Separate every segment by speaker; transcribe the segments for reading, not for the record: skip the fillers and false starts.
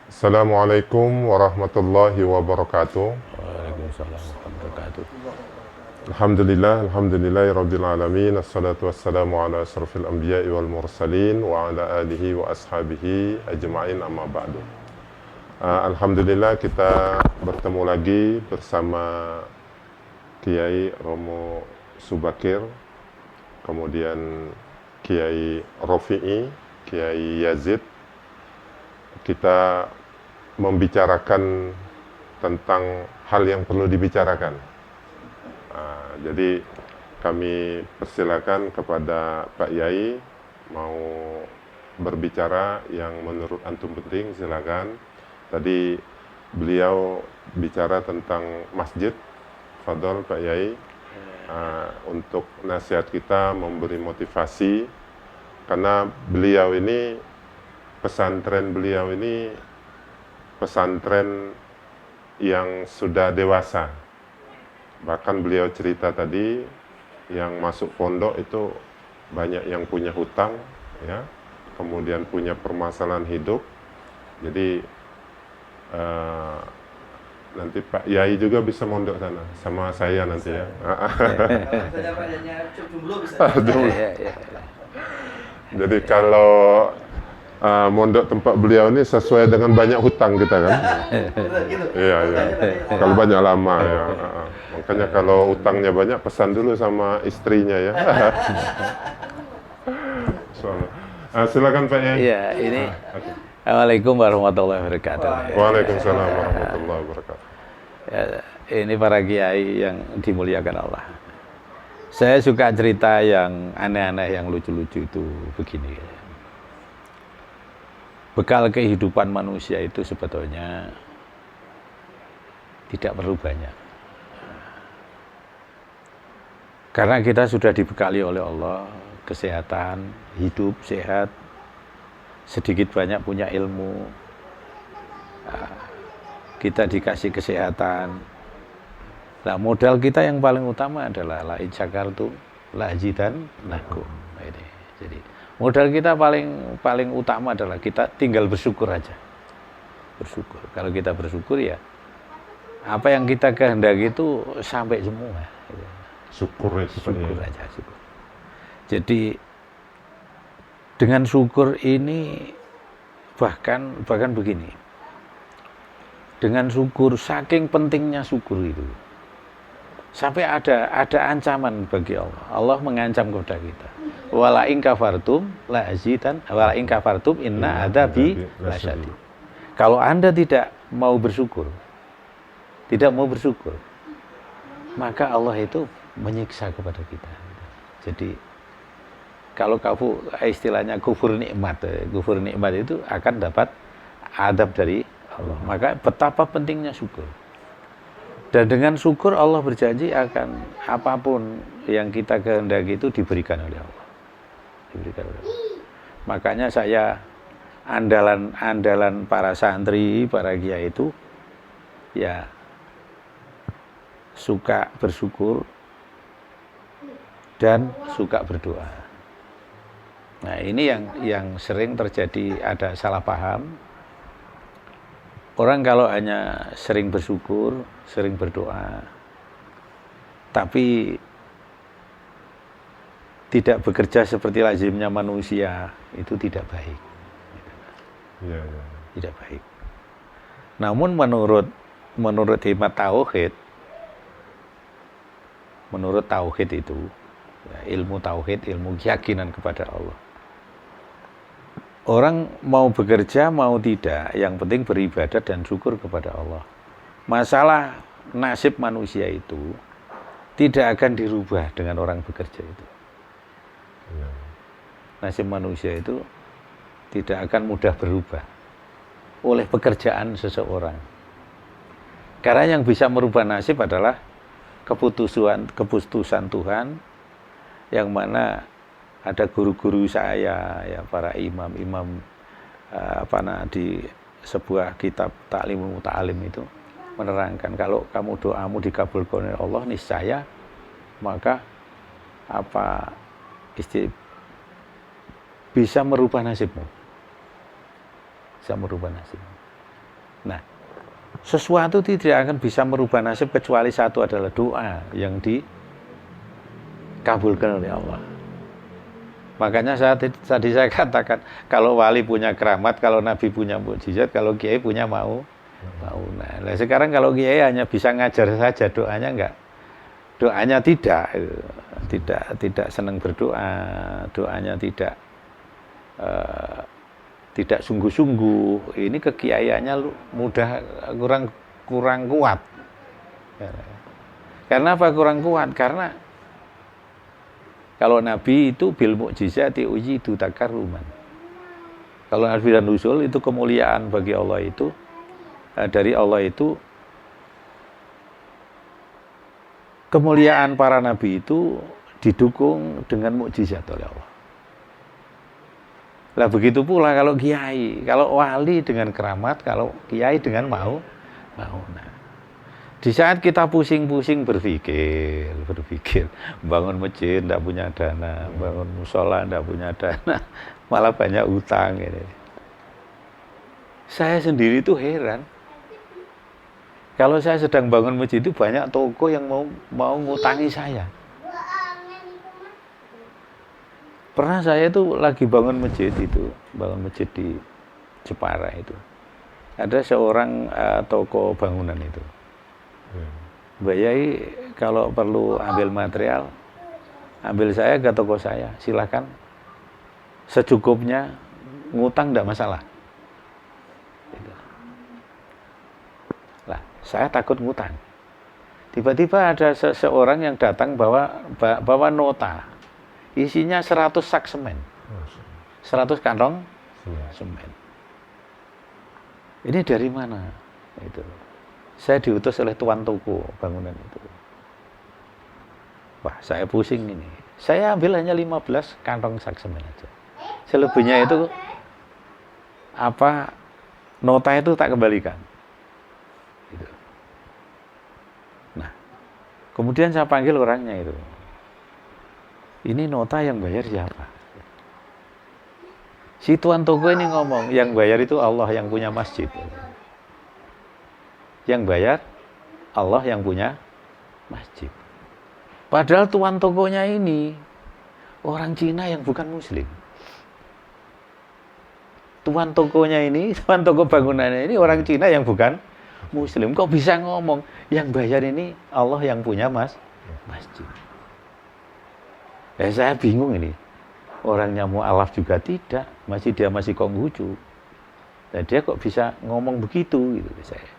Speaker 1: Assalamualaikum warahmatullahi wabarakatuh.
Speaker 2: Waalaikumsalam warahmatullahi wabarakatuh.
Speaker 1: Alhamdulillahirabbil alamin. Assalatu wassalamu ala asrofil anbiya'i wal mursalin wa ala alihi wa ashabihi ajma'in, amma ba'du. Alhamdulillah kita bertemu lagi bersama Kiai Romo Subakir, kemudian Kiai Rofi'i, Kiai Yazid. Kita membicarakan tentang hal yang perlu dibicarakan. Jadi kami persilakan kepada Pak Yai mau berbicara yang menurut antum penting, silakan. Tadi beliau bicara tentang masjid. Fadol Pak Yai, untuk nasihat kita, memberi motivasi, karena beliau ini, pesantren beliau ini pesantren yang sudah dewasa. Bahkan beliau cerita tadi, yang masuk pondok itu banyak yang punya hutang, ya, kemudian punya permasalahan hidup. Jadi nanti Pak Yai juga bisa mondok sana sama saya nanti ya. Jadi kalau mondok tempat beliau ini sesuai dengan banyak hutang kita kan. Iya, iya. Kalau banyak lama ya. Makanya kalau utangnya banyak, pesan dulu sama istrinya ya. Silakan Pak Yai.
Speaker 2: Iya, ini Assalamualaikum warahmatullahi wabarakatuh.
Speaker 1: Waalaikumsalam warahmatullahi wabarakatuh.
Speaker 2: Ya, ini para kiai yang dimuliakan Allah. Saya suka cerita yang aneh-aneh, yang lucu-lucu itu begini. Bekal kehidupan manusia itu sebetulnya tidak perlu banyak. Karena kita sudah dibekali oleh Allah kesehatan, hidup sehat, sedikit banyak punya ilmu, kita dikasih kesehatan. Nah, modal kita yang paling utama adalah la in syakartum la azidannakum. Ini. Jadi modal kita paling utama adalah kita tinggal bersyukur aja. Bersyukur. Kalau kita bersyukur ya apa yang kita kehendaki itu sampai semua.
Speaker 1: Syukur
Speaker 2: aja. Syukur. Jadi dengan syukur ini bahkan begini. Dengan syukur, saking pentingnya syukur itu, sampai ada ancaman bagi Allah. Allah mengancam kepada kita. Wala in kafartum la azidan wala in kafartum inna adzabi lasyadid. Kalau Anda tidak mau bersyukur, maka Allah itu menyiksa kepada kita. Jadi kalau kamu istilahnya kufur nikmat itu akan dapat adab dari Allah. Maka betapa pentingnya syukur. Dan dengan syukur Allah berjanji akan apapun yang kita kehendaki itu diberikan oleh Allah. Makanya saya andalan para santri, para kiai itu ya suka bersyukur dan suka berdoa. Nah, ini yang sering terjadi, ada salah paham. Orang kalau hanya sering bersyukur, sering berdoa, tapi tidak bekerja seperti lazimnya manusia, itu tidak baik.
Speaker 1: Ya.
Speaker 2: Tidak baik. Namun menurut hikmat tauhid, menurut tauhid itu, ya, ilmu tauhid, ilmu keyakinan kepada Allah. Orang mau bekerja, mau tidak, yang penting beribadat dan syukur kepada Allah. Masalah nasib manusia itu tidak akan dirubah dengan orang bekerja itu. Nasib manusia itu tidak akan mudah berubah oleh pekerjaan seseorang. Karena yang bisa merubah nasib adalah keputusan Tuhan, yang mana ada guru-guru saya, ya, para imam di sebuah kitab Ta'limul Muta'alim itu menerangkan, kalau kamu doamu dikabulkan oleh Allah, niscaya maka bisa merubah nasibmu. Bisa merubah nasibmu. Nah, sesuatu tidak akan bisa merubah nasib kecuali satu adalah doa yang dikabulkan oleh Allah. Makanya tadi saya katakan, kalau wali punya keramat, kalau nabi punya mukjizat, kalau kiai punya mau. Nah, sekarang kalau kiai hanya bisa ngajar saja, doanya enggak. Doanya tidak senang berdoa, doanya tidak sungguh-sungguh. Ini kekiaiannya mudah kurang kuat. Karena apa kurang kuat? Karena kalau Nabi itu bil mukjizati ujidu takarruman. Kalau Nabi dan Rasul itu kemuliaan bagi Allah itu, dari Allah itu, kemuliaan para Nabi itu didukung dengan mukjizat oleh Allah. Lah begitu pula kalau kiai, kalau wali dengan keramat, kalau kiai dengan mau. Nah, di saat kita pusing-pusing berpikir, bangun masjid tidak punya dana, bangun musola tidak punya dana, malah banyak utang. Ini. Saya sendiri itu heran. Kalau saya sedang bangun masjid itu banyak toko yang mau ngutangi saya. Pernah saya itu lagi bangun masjid di Jepara itu. Ada seorang toko bangunan itu. Mbak Yai kalau perlu ambil material, ambil saya ke toko saya, silakan. Secukupnya, ngutang tidak masalah. Gitu. Lah, saya takut ngutang. Tiba-tiba ada seseorang yang datang bawa nota, isinya 100 sak semen, 100 kantong semen. Ini dari mana? Itu. Saya diutus oleh tuan toko bangunan itu. Wah, saya pusing ini. Saya ambil hanya 15 kantong sak semen aja. Selebihnya itu nota itu tak kembalikan. Gitu. Nah, kemudian saya panggil orangnya itu. Ini nota yang bayar siapa? Si tuan toko ini ngomong, yang bayar itu Allah yang punya masjid. Yang bayar Allah yang punya masjid. Padahal tuan tokonya ini orang Cina yang bukan Muslim. Tuan tokonya ini, tuan toko bangunannya ini orang Cina yang bukan Muslim. Kok bisa ngomong yang bayar ini Allah yang punya masjid? Saya bingung ini. Orangnya mu'alaf juga tidak, dia masih Konghucu. Nah, dia kok bisa ngomong begitu gitu saya.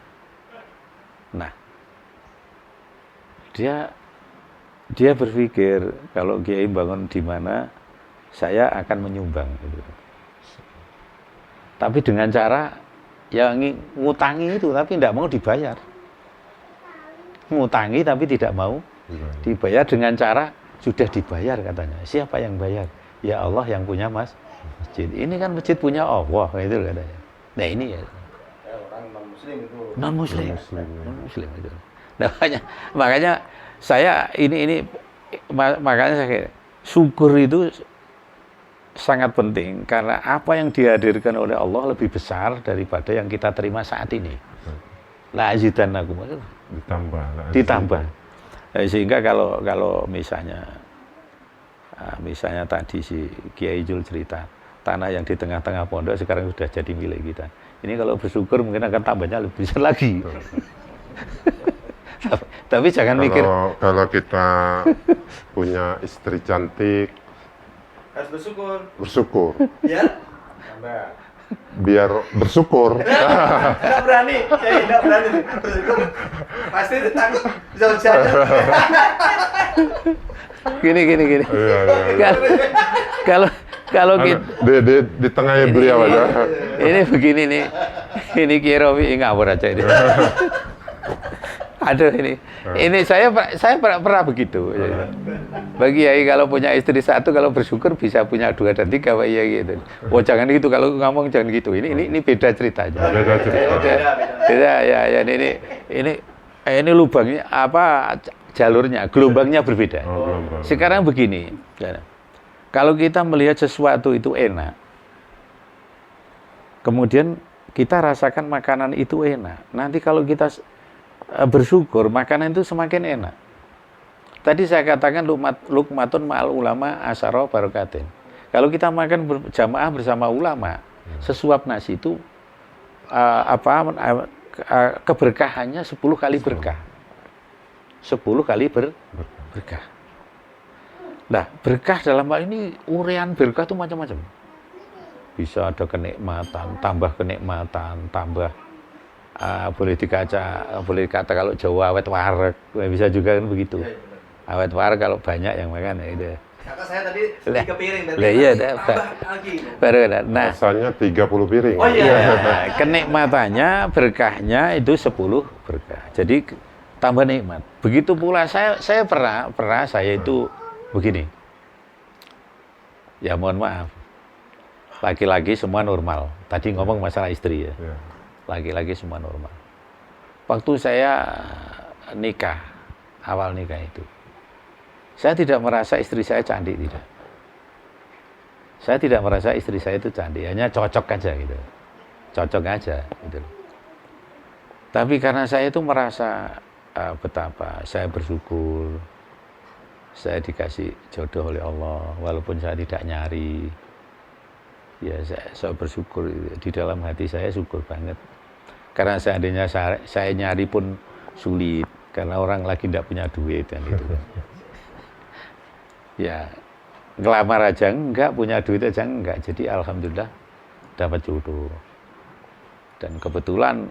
Speaker 2: Nah, dia berpikir kalau kiai bangun di mana saya akan menyumbang gitu. Tapi dengan cara yang ngutangi itu tapi tidak mau dibayar. Ngutangi tapi tidak mau dibayar dengan cara sudah dibayar katanya. Siapa yang bayar? Ya Allah yang punya masjid. Ini kan masjid punya Allah gitu katanya. Nah ini ya. Orang non-muslim itu. Nah, makanya saya makanya saya kira, syukur itu sangat penting karena apa yang dihadirkan oleh Allah lebih besar daripada yang kita terima saat ini. La azidannakum ditambah. Sehingga kalau misalnya tadi si Kiai Jul cerita tanah yang di tengah-tengah pondok sekarang sudah jadi milik kita. Ini kalau bersyukur mungkin akan tambahnya lebih besar lagi. Tapi jangan mikir
Speaker 1: kalau kita punya istri cantik
Speaker 3: harus
Speaker 1: bersyukur.
Speaker 3: Ya.
Speaker 1: Biar bersyukur.
Speaker 3: Enggak berani bersyukur. Pasti ditangkap jauh-jauh.
Speaker 2: Gini.
Speaker 1: Iya.
Speaker 2: Kalau kita
Speaker 1: di tengahnya beliau aja.
Speaker 2: Ini begini nih. Ini Kiai Romi ngawur aja ini. Aduh ini saya pernah begitu. Bagi Yai kalau punya istri satu, kalau bersyukur bisa punya 2 dan 3 Pak Yai gitu. Oh jangan gitu, kalau ngomong jangan gitu. Ini beda ceritanya. Beda ya ini lubangnya jalurnya, gelombangnya berbeda. Sekarang begini. Kalau kita melihat sesuatu itu enak, kemudian kita rasakan makanan itu enak. Nanti kalau kita bersyukur, makanan itu semakin enak. Tadi saya katakan lukmatun ma'al ulama asyara barokatin. Kalau kita makan berjamaah bersama ulama, sesuap nasi itu keberkahannya 10 kali berkah. 10 kali berkah. Nah, berkah dalam hal ini urean berkah itu macam-macam. Bisa ada kenikmatan, tambah boleh dikata kalau Jawa awet wareg, bisa juga kan begitu. Awet wareg kalau banyak yang makan ya itu.
Speaker 3: Kakak saya tadi 3 piring tadi.
Speaker 2: Iya,
Speaker 3: tambah lagi.
Speaker 2: Baru nah,
Speaker 1: Rasanya 30 piring.
Speaker 3: Oh iya.
Speaker 2: Kenikmatannya, berkahnya itu 10 berkah. Jadi tambah nikmat. Begitu pula saya pernah saya itu begini. Ya mohon maaf. Laki-laki semua normal. Tadi ngomong masalah istri ya. Laki-laki semua normal. Waktu saya nikah, awal nikah itu, saya tidak merasa istri saya cantik, tidak. Saya tidak merasa istri saya itu cantik, hanya cocok aja gitu. Cocok aja gitu. Tapi karena saya itu merasa betapa saya bersyukur, saya dikasih jodoh oleh Allah, walaupun saya tidak nyari. Ya saya bersyukur, di dalam hati saya syukur banget. Karena seandainya saya nyari pun sulit, karena orang lagi tidak punya duit kan itu. Ya, ngelamar aja enggak, punya duit aja enggak. Jadi alhamdulillah dapat jodoh. Dan kebetulan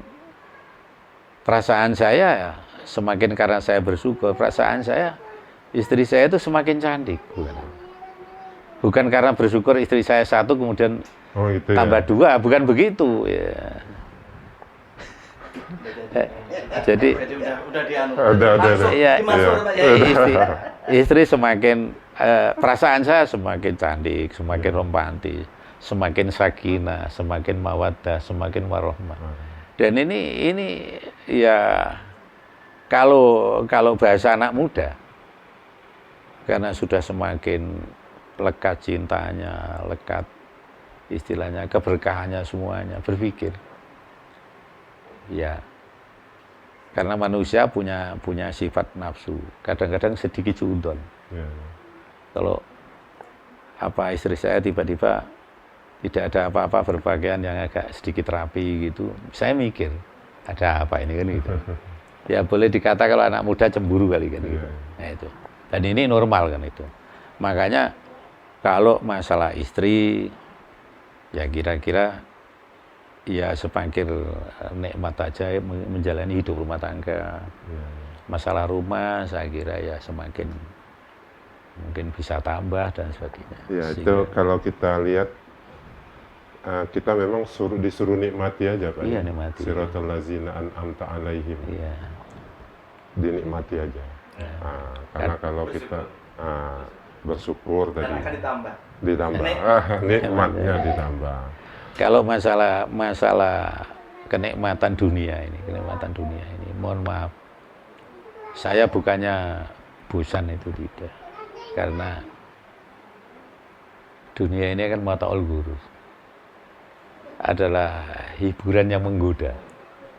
Speaker 2: perasaan saya semakin karena saya bersyukur, perasaan saya istri saya itu semakin cantik. Bukan karena bersyukur istri saya satu kemudian tambah dua, bukan begitu. Ya. Jadi
Speaker 3: udah dianu.
Speaker 2: Iya, istri semakin perasaan saya semakin cantik, semakin romantis, semakin sakinah, semakin mawaddah, semakin warahmah. Dan ini ya kalau bahasa anak muda, karena sudah semakin lekat cintanya, lekat istilahnya, keberkahannya semuanya, berpikir. Ya, karena manusia punya sifat nafsu, kadang-kadang sedikit suudon. Kalau istri saya tiba-tiba tidak ada apa-apa, berpakaian yang agak sedikit rapi gitu, saya mikir, ada apa ini kan gitu. Ya boleh dikata kalau anak muda cemburu kali kan gitu. Nah itu. Dan ini normal kan itu. Makanya kalau masalah istri, ya kira-kira ya sepangkir nikmat aja menjalani hidup rumah tangga. Masalah rumah saya kira ya semakin mungkin bisa tambah dan sebagainya.
Speaker 1: Ya itu kalau kita lihat kita memang disuruh nikmati aja Pak.
Speaker 2: Iya, nikmati.
Speaker 1: Siratal ladzina an'amta alaihim. Iya. Dinikmati aja. Karena kalau kita bersyukur tadi ditambah nikmatnya ditambah.
Speaker 2: Kalau masalah kenikmatan dunia ini, mohon maaf, saya bukannya bosan itu tidak, karena dunia ini kan mataul ghurur, adalah hiburan yang menggoda.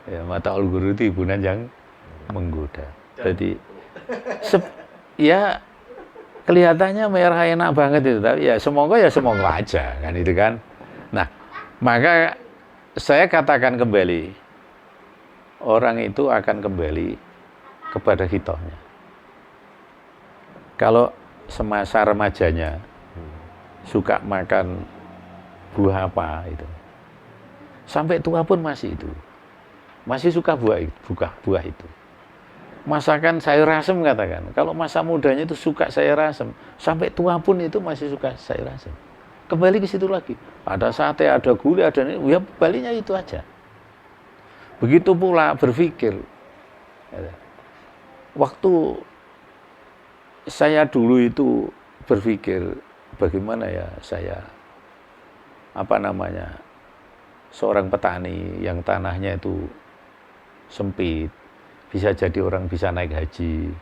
Speaker 2: Ya, mataul ghurur itu hiburan yang menggoda. Jadi ya kelihatannya merah enak banget itu, tapi ya semoga aja kan itu kan. Nah, maka saya katakan kembali, orang itu akan kembali kepada hitohnya. Kalau semasa remajanya suka makan buah apa itu, sampai tua pun masih suka buah itu. Masakan sayur asem katakan, kalau masa mudanya itu suka sayur asem, sampai tua pun itu masih suka sayur asem. Kembali ke situ lagi, ada sate, ada gulai, ada ini, ya baliknya itu aja. Begitu pula berpikir, waktu saya dulu itu berpikir bagaimana ya saya seorang petani yang tanahnya itu sempit, bisa jadi orang bisa naik haji,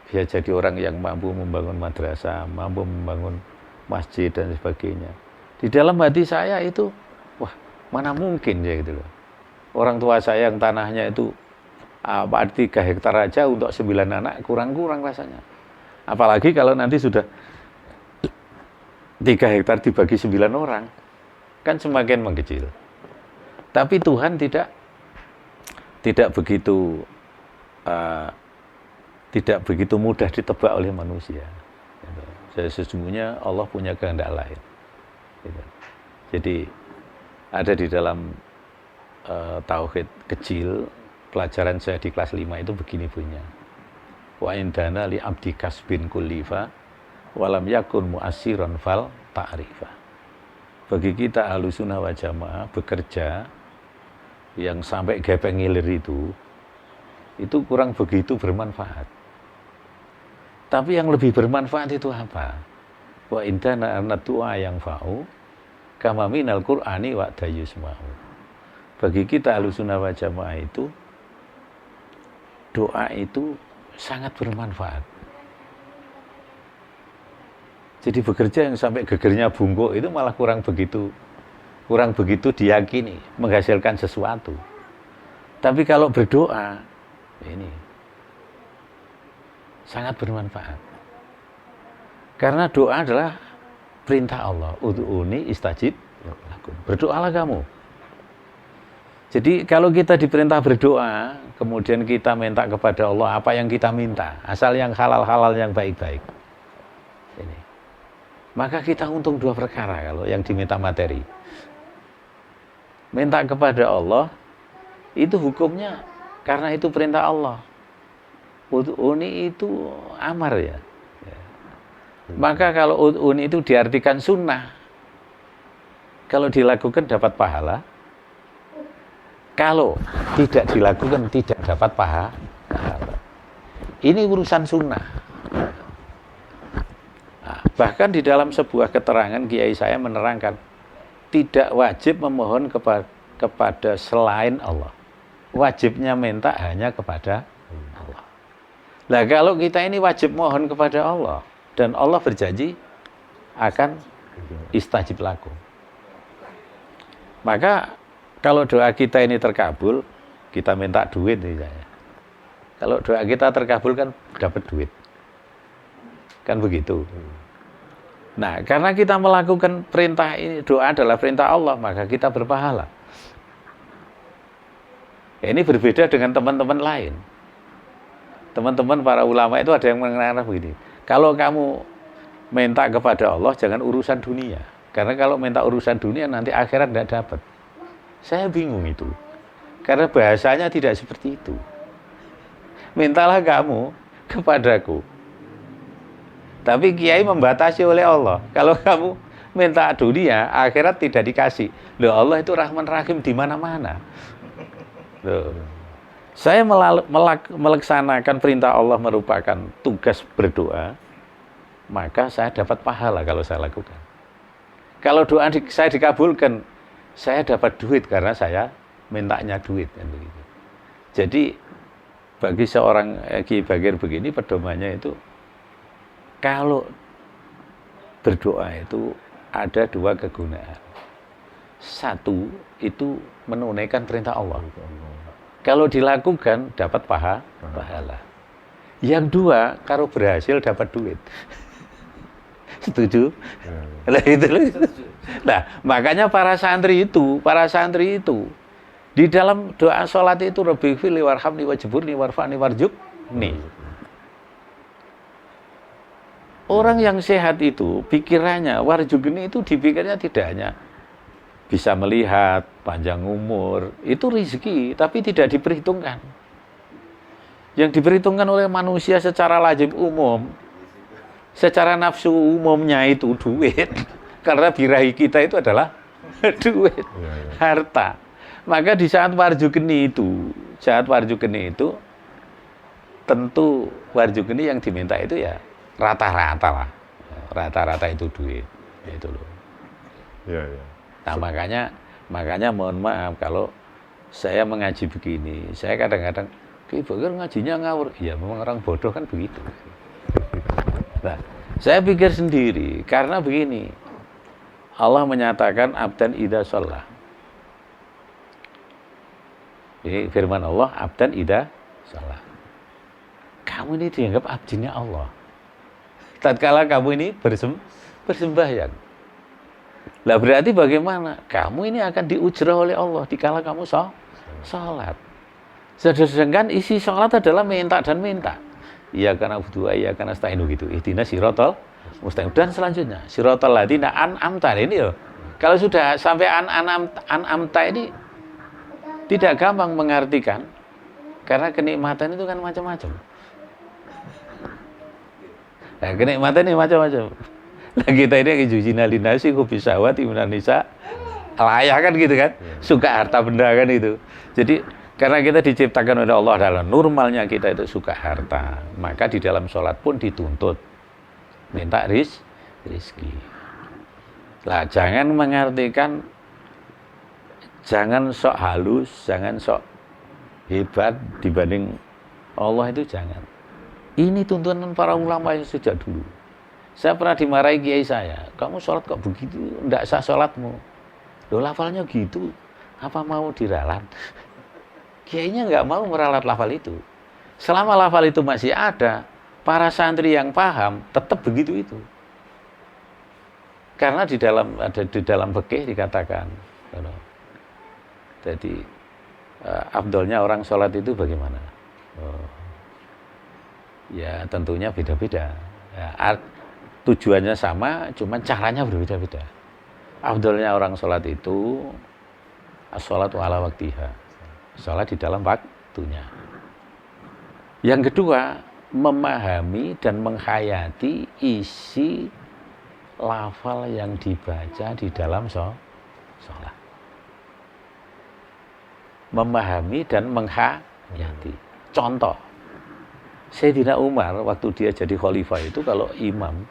Speaker 2: bisa jadi orang yang mampu membangun madrasah, mampu membangun masjid dan sebagainya. Di dalam hati saya itu, wah mana mungkin ya gitu loh. Orang tua saya yang tanahnya itu 3 hektar aja untuk 9 anak kurang-kurang rasanya. Apalagi kalau nanti sudah 3 hektar dibagi 9 orang, kan semakin mengecil. Tapi Tuhan tidak begitu mudah ditebak oleh manusia. Sesungguhnya Allah punya kehendak lain. Jadi ada di dalam tauhid kecil, pelajaran saya di kelas 5 itu begini bunyinya. Wa indana li abdi kasbin kullifa walam yakun mu'assiran fal ta'rifa. Bagi kita Ahlussunnah wal Jamaah bekerja yang sampai gepeng ngiler itu kurang begitu bermanfaat. Tapi yang lebih bermanfaat itu apa? Wa indana an-du'a yang fa'u kama minal Qur'ani wa dayusma'u. Bagi kita Ahlussunnah wal Jamaah itu doa itu sangat bermanfaat. Jadi bekerja yang sampai gegernya bungkuk itu malah kurang begitu diyakini menghasilkan sesuatu. Tapi kalau berdoa ini sangat bermanfaat. Karena doa adalah perintah Allah. Ud'uni istajib lakum. Berdoalah kamu. Jadi kalau kita diperintah berdoa, kemudian kita minta kepada Allah apa yang kita minta, asal yang halal-halal yang baik-baik. Ini. Maka kita untung 2 perkara kalau yang diminta materi. Minta kepada Allah, itu hukumnya karena itu perintah Allah. Ud'uni itu amar ya. Maka kalau ud'uni itu diartikan sunnah. Kalau dilakukan dapat pahala. Kalau tidak dilakukan tidak dapat pahala. Ini urusan sunnah. Nah, bahkan di dalam sebuah keterangan kiai saya menerangkan tidak wajib memohon kepada selain Allah. Wajibnya minta hanya kepada Allah. Nah kalau kita ini wajib mohon kepada Allah dan Allah berjanji akan istajib lakum. Maka kalau doa kita ini terkabul, kita minta duit misalnya. Kalau doa kita terkabul kan dapat duit. Kan begitu. Nah, karena kita melakukan perintah ini, doa adalah perintah Allah, maka kita berpahala. Ini berbeda dengan teman-teman lain. Teman-teman para ulama itu ada yang mengenai begini. Kalau kamu minta kepada Allah, jangan urusan dunia. Karena kalau minta urusan dunia, nanti akhirat tidak dapat. Saya bingung itu. Karena bahasanya tidak seperti itu. Mintalah kamu kepadaku. Tapi kiai membatasi oleh Allah. Kalau kamu minta dunia, akhirat tidak dikasih. Loh, Allah itu Rahman Rahim di mana-mana. Loh. Saya melaksanakan perintah Allah merupakan tugas berdoa, maka saya dapat pahala kalau saya lakukan. Kalau doa saya dikabulkan, saya dapat duit karena saya mintanya duit. Jadi bagi seorang Ki Bagir begini pedomannya itu, kalau berdoa itu ada 2 kegunaan. Satu, itu menunaikan perintah Allah. Kalau dilakukan dapat pahala. Yang 2, kalau berhasil dapat duit. Setuju? Nah, itu loh. Nah, makanya para santri itu di dalam doa sholat itu Rabbighfirli warhamni wajburni warfa'ni warzuqni. Orang yang sehat itu pikirannya warzuqni itu dipikirnya tidak hanya bisa melihat, panjang umur, itu rezeki, tapi tidak diperhitungkan. Yang diperhitungkan oleh manusia secara lazim umum, secara nafsu umumnya itu duit. Karena birahi kita itu adalah duit, harta. Maka di saat warzuqni itu, tentu warzuqni yang diminta itu ya rata-rata lah. Rata-rata itu duit. Itu loh.
Speaker 1: Ya, ya.
Speaker 2: Nah, makanya mohon maaf kalau saya mengaji begini, saya kadang-kadang Ki Bagir ngajinya ngawur. Ya memang orang bodoh kan begitu. Nah, saya pikir sendiri karena begini. Allah menyatakan abdan idza shalah. Ini firman Allah, abdan idza shalah. Kamu ini dianggap abdinya Allah. Tatkala kamu ini bersembahyang. Lah berarti bagaimana? Kamu ini akan diujrah oleh Allah dikala kamu sholat. Sedangkan isi sholat adalah minta dan minta. Iya karena butuh, iya karena nasta'inu gitu. Ihdinas siratal mustaqim. Dan selanjutnya siratal ladzina an'amta ini loh. Kalau sudah sampai an'amta ini tidak gampang mengartikan karena kenikmatan itu kan macam-macam. Nah, kenikmatan ini macam-macam. Nah, kita ini juzina linasi kubisawati minan nisa layak kan gitu kan. Suka harta benda kan itu. Jadi karena kita diciptakan oleh Allah dalam normalnya kita itu suka harta, maka di dalam sholat pun dituntut minta rizki. Lah jangan mengartikan, jangan sok halus, jangan sok hebat dibanding Allah, itu jangan. Ini tuntunan para ulama yang sejak dulu. Saya pernah dimarahi kiai saya, kamu sholat kok begitu, enggak sah sholatmu. Loh lafalnya gitu, apa mau diralat? Kiainya nggak mau meralat lafal itu. Selama lafal itu masih ada, para santri yang paham tetap begitu itu. Karena di dalam fikih dikatakan, jadi afdolnya orang sholat itu bagaimana? Ya tentunya beda-beda. Ya, tujuannya sama, cuman caranya berbeda-beda. Afdolnya orang sholat itu as-sholatu ala waktiha. Sholat di dalam waktunya. Yang kedua, memahami dan menghayati isi lafal yang dibaca di dalam sholat. Memahami dan menghayati. Contoh, Sayyidina Umar waktu dia jadi khalifah itu kalau imam,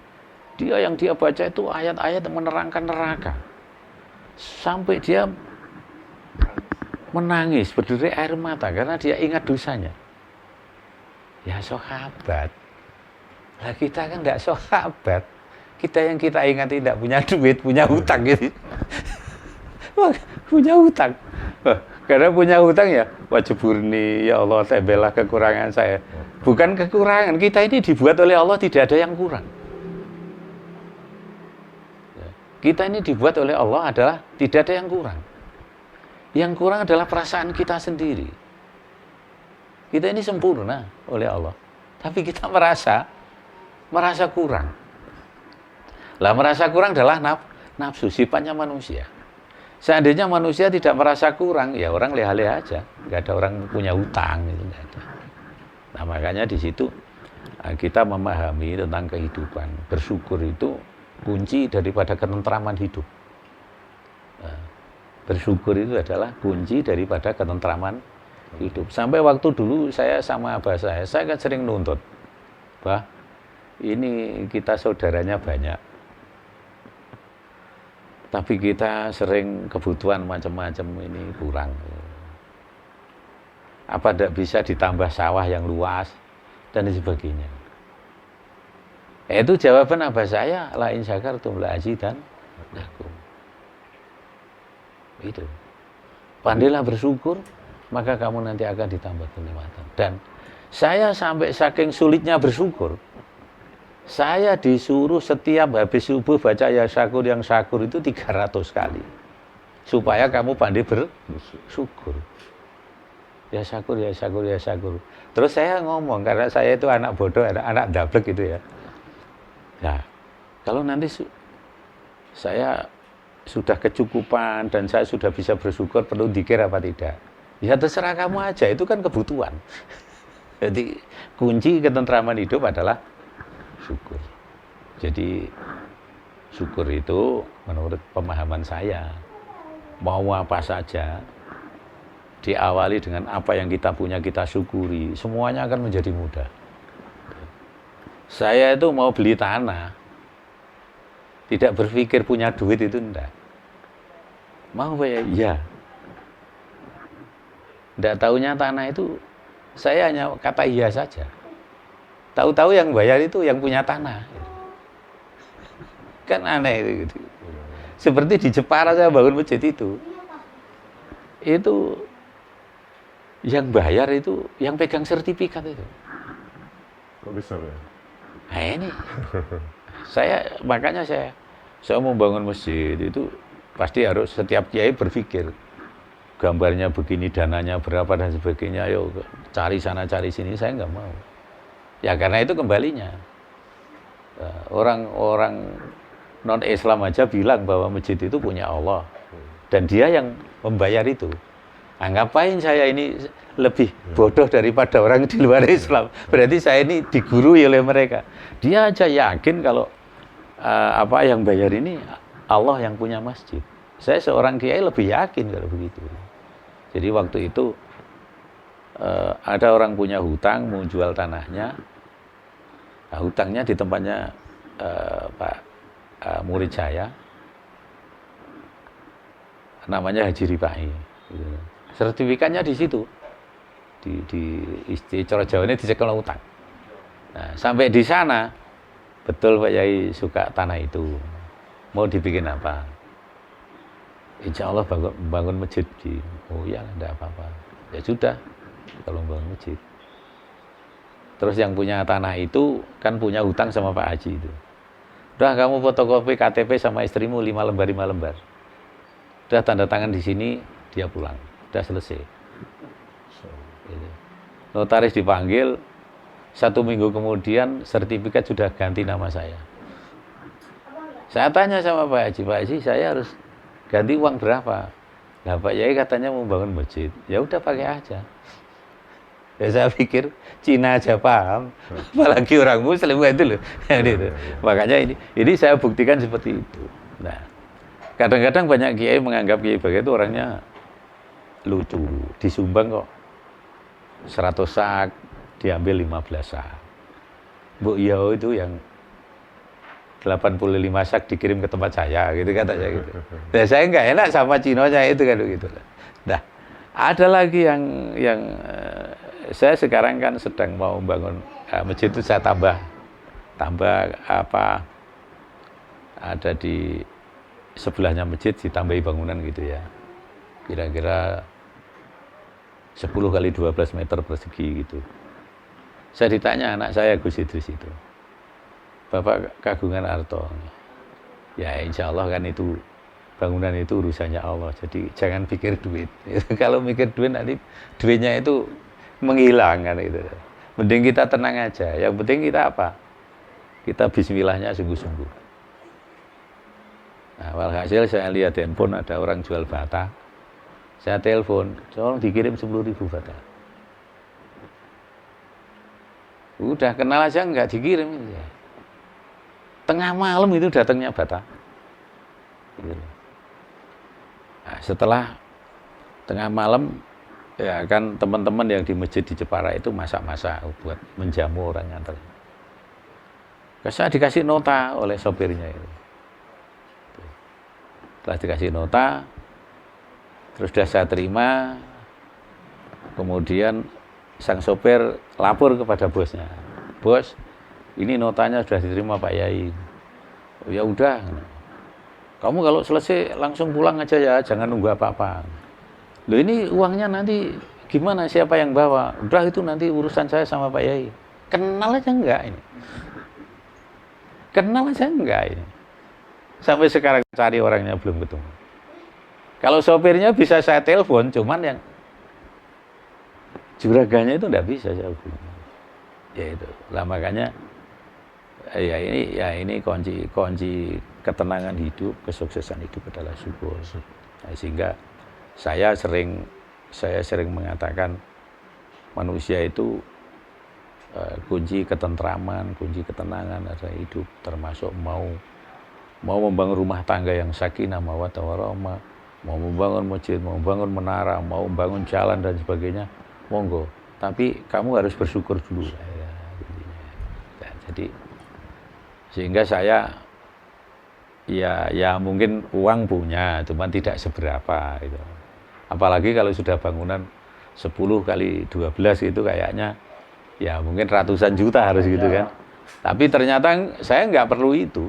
Speaker 2: yang dia baca itu ayat-ayat menerangkan neraka. Sampai dia menangis, berderai air mata karena dia ingat dosanya. Ya sahabat. Lah kita kan enggak sahabat. Kita yang kita ingat tidak punya duit, punya hutang gitu. Punya hutang. Karena punya hutang ya, wajib burni, ya Allah tembelah kekurangan saya. Bukan kekurangan, kita ini dibuat oleh Allah tidak ada yang kurang. Kita ini dibuat oleh Allah adalah tidak ada yang kurang. Yang kurang adalah perasaan kita sendiri. Kita ini sempurna oleh Allah. Tapi kita merasa kurang. Lah merasa kurang adalah nafsu, sifatnya manusia. Seandainya manusia tidak merasa kurang, ya orang leha-leha aja. Nggak ada orang punya hutang, itu nggak ada. Nah makanya di situ kita memahami tentang kehidupan. Bersyukur itu kunci daripada ketentraman hidup. Bersyukur itu adalah kunci daripada ketentraman hidup. Sampai waktu dulu saya sama abah saya kan sering nuntut, bah, ini kita saudaranya banyak, tapi kita sering kebutuhan macam-macam ini kurang. Apa tidak bisa ditambah sawah yang luas dan sebagainya. Itu jawaban abah saya, la in syakartum la azidannakum. Itu. Pandailah bersyukur, maka kamu nanti akan ditambah kenikmatan. Dan saya sampai saking sulitnya bersyukur, saya disuruh setiap habis subuh baca ya syakur yang syakur itu 300 kali. Supaya kamu pandai bersyukur. Ya syakur, ya syakur, ya syakur. Terus saya ngomong, karena saya itu anak bodoh, anak dablek gitu ya. Nah, kalau nanti saya sudah kecukupan dan saya sudah bisa bersyukur, perlu dzikir apa tidak? Ya terserah kamu aja, itu kan kebutuhan. Jadi kunci ketentraman hidup adalah syukur. Jadi syukur itu menurut pemahaman saya, mau apa saja diawali dengan apa yang kita punya kita syukuri, semuanya akan menjadi mudah. Saya itu mau beli tanah, tidak berpikir punya duit itu enggak. Mau ya? Iya. Enggak tahunya tanah itu, saya hanya kata iya saja. Tahu-tahu yang bayar itu yang punya tanah. Kan aneh itu. Gitu. Seperti di Jepara saya bangun masjid itu yang bayar itu yang pegang sertifikat itu.
Speaker 1: Kok bisa ya?
Speaker 2: Nah ini makanya saya mau bangun masjid itu pasti harus setiap kiai berpikir gambarnya begini, dananya berapa dan sebagainya. Ayo cari sana cari sini, saya nggak mau. Ya karena itu kembalinya orang-orang non Islam aja bilang bahwa masjid itu punya Allah dan dia yang membayar itu. Nah, ngapain saya ini lebih bodoh daripada orang di luar Islam? Berarti saya ini digurui oleh mereka. Dia aja yakin kalau apa yang bayar ini Allah yang punya masjid. Saya seorang kiai lebih yakin kalau begitu. Jadi waktu itu ada orang punya hutang mau jual tanahnya. Nah, hutangnya di tempatnya Pak murid saya, namanya Haji Ripai. Gitu. Sertifikatnya di situ, di cara Jawa ini dicekel utang. Nah, sampai di sana, betul Pak Yai suka tanah itu. Mau dibikin apa? Insya Allah bangun masjid. Oh ya, enggak apa-apa. Ya sudah, kalau bangun masjid. Terus yang punya tanah itu kan punya hutang sama Pak Haji itu. Udah kamu fotokopi KTP sama istrimu 5 lembar. Udah tanda tangan di sini, dia pulang. Udah selesai. Gitu. Notaris dipanggil, 1 minggu kemudian sertifikat sudah ganti nama saya. Saya tanya sama Pak Haji, saya harus ganti uang berapa? Nah Pak Yai katanya mau bangun masjid. Ya udah pakai aja. Ya saya pikir Cina aja paham, apalagi orang Muslim itu loh. Gitu. Makanya ini saya buktikan seperti itu. Nah, kadang-kadang banyak kiai menganggap Kiai Bagja itu orangnya lucu, disumbang kok 100 sak, diambil 15 sak. Bu Yao itu yang 85 sak dikirim ke tempat saya, gitu katanya gitu. Nah, saya nggak enak sama Cinonya itu kan gitu. Nah, ada lagi yang saya sekarang kan sedang mau bangun masjid itu saya tambah apa ada di sebelahnya masjid ditambahi bangunan gitu ya. Kira-kira 10 kali 12 meter persegi gitu. Saya ditanya anak saya Gus Idris itu, Bapak kagungan harta. Ya insya Allah kan itu bangunan itu urusannya Allah. Jadi jangan pikir duit. Kalau mikir duit nanti duitnya itu menghilang kan itu. Mending kita tenang aja. Yang penting kita apa? Kita bismillahnya sungguh-sungguh. Nah, walhasil saya lihat handphone ada orang jual bata. Saya telepon, tolong dikirim 10.000 bata. Udah kenal aja nggak dikirim. Tengah malam itu datangnya bata. Nah, setelah tengah malam, ya kan teman-teman yang di masjid di Jepara itu masak-masak buat menjamu orang nganter. Saya dikasih nota oleh sopirnya itu. Setelah dikasih nota, terus sudah saya terima, kemudian sang sopir lapor kepada bosnya. Bos, ini notanya sudah diterima Pak Yai. Oh, ya udah, kamu kalau selesai langsung pulang aja ya, jangan nunggu apa-apa. Loh ini uangnya nanti gimana, siapa yang bawa? Udah itu nanti urusan saya sama Pak Yai. Kenal aja enggak ini? Kenal aja enggak ini? Sampai sekarang cari orangnya belum ketemu. Kalau sopirnya bisa saya telepon, cuman yang juraganya itu enggak bisa saya hubungi. Ya itu. Lah makanya ya ini kunci ketenangan hidup, kesuksesan hidup adalah syukur. Nah, sehingga saya sering mengatakan manusia itu kunci ketentraman, kunci ketenangan adalah hidup, termasuk mau membangun rumah tangga yang sakinah mawaddah warahmah, mau membangun masjid, mau membangun menara, mau membangun jalan dan sebagainya, monggo. Tapi kamu harus bersyukur dulu. Ya, jadi sehingga saya ya mungkin uang punya, cuman tidak seberapa gitu. Apalagi kalau sudah bangunan 10 kali 12 itu kayaknya ya mungkin ratusan juta harus gitu kan. Tapi ternyata saya nggak perlu itu.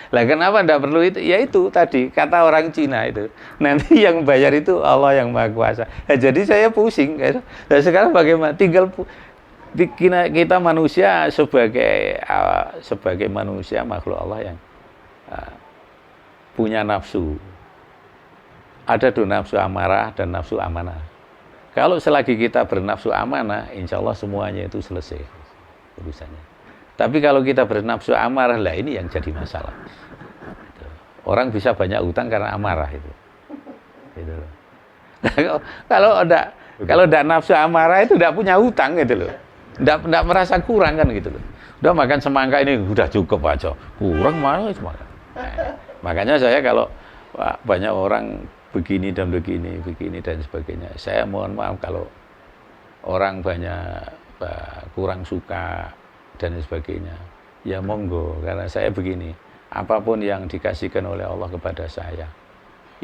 Speaker 2: Lah kenapa enggak perlu itu? Ya itu tadi kata orang Cina itu. Nanti yang bayar itu Allah yang Maha Kuasa. Nah, jadi saya pusing. Nah, sekarang bagaimana? Tinggal kita manusia sebagai manusia makhluk Allah yang punya nafsu. Ada tuh nafsu amarah dan nafsu amanah. Kalau selagi kita bernafsu amanah, insya Allah semuanya itu selesai urusannya. Tapi kalau kita bernafsu amarah, lah ini yang jadi masalah. Gitu. Orang bisa banyak utang karena amarah itu. Gitu loh. Nah, kalau enggak nafsu amarah itu enggak punya utang gitu loh. Enggak merasa kurang kan gitu loh. Udah makan semangka ini udah cukup aja. Kurang mana semangka. Nah, makanya saya kalau banyak orang begini dan begini dan sebagainya. Saya mohon maaf kalau orang banyak kurang suka dan sebagainya. Ya monggo, karena saya begini, apapun yang dikasihkan oleh Allah kepada saya,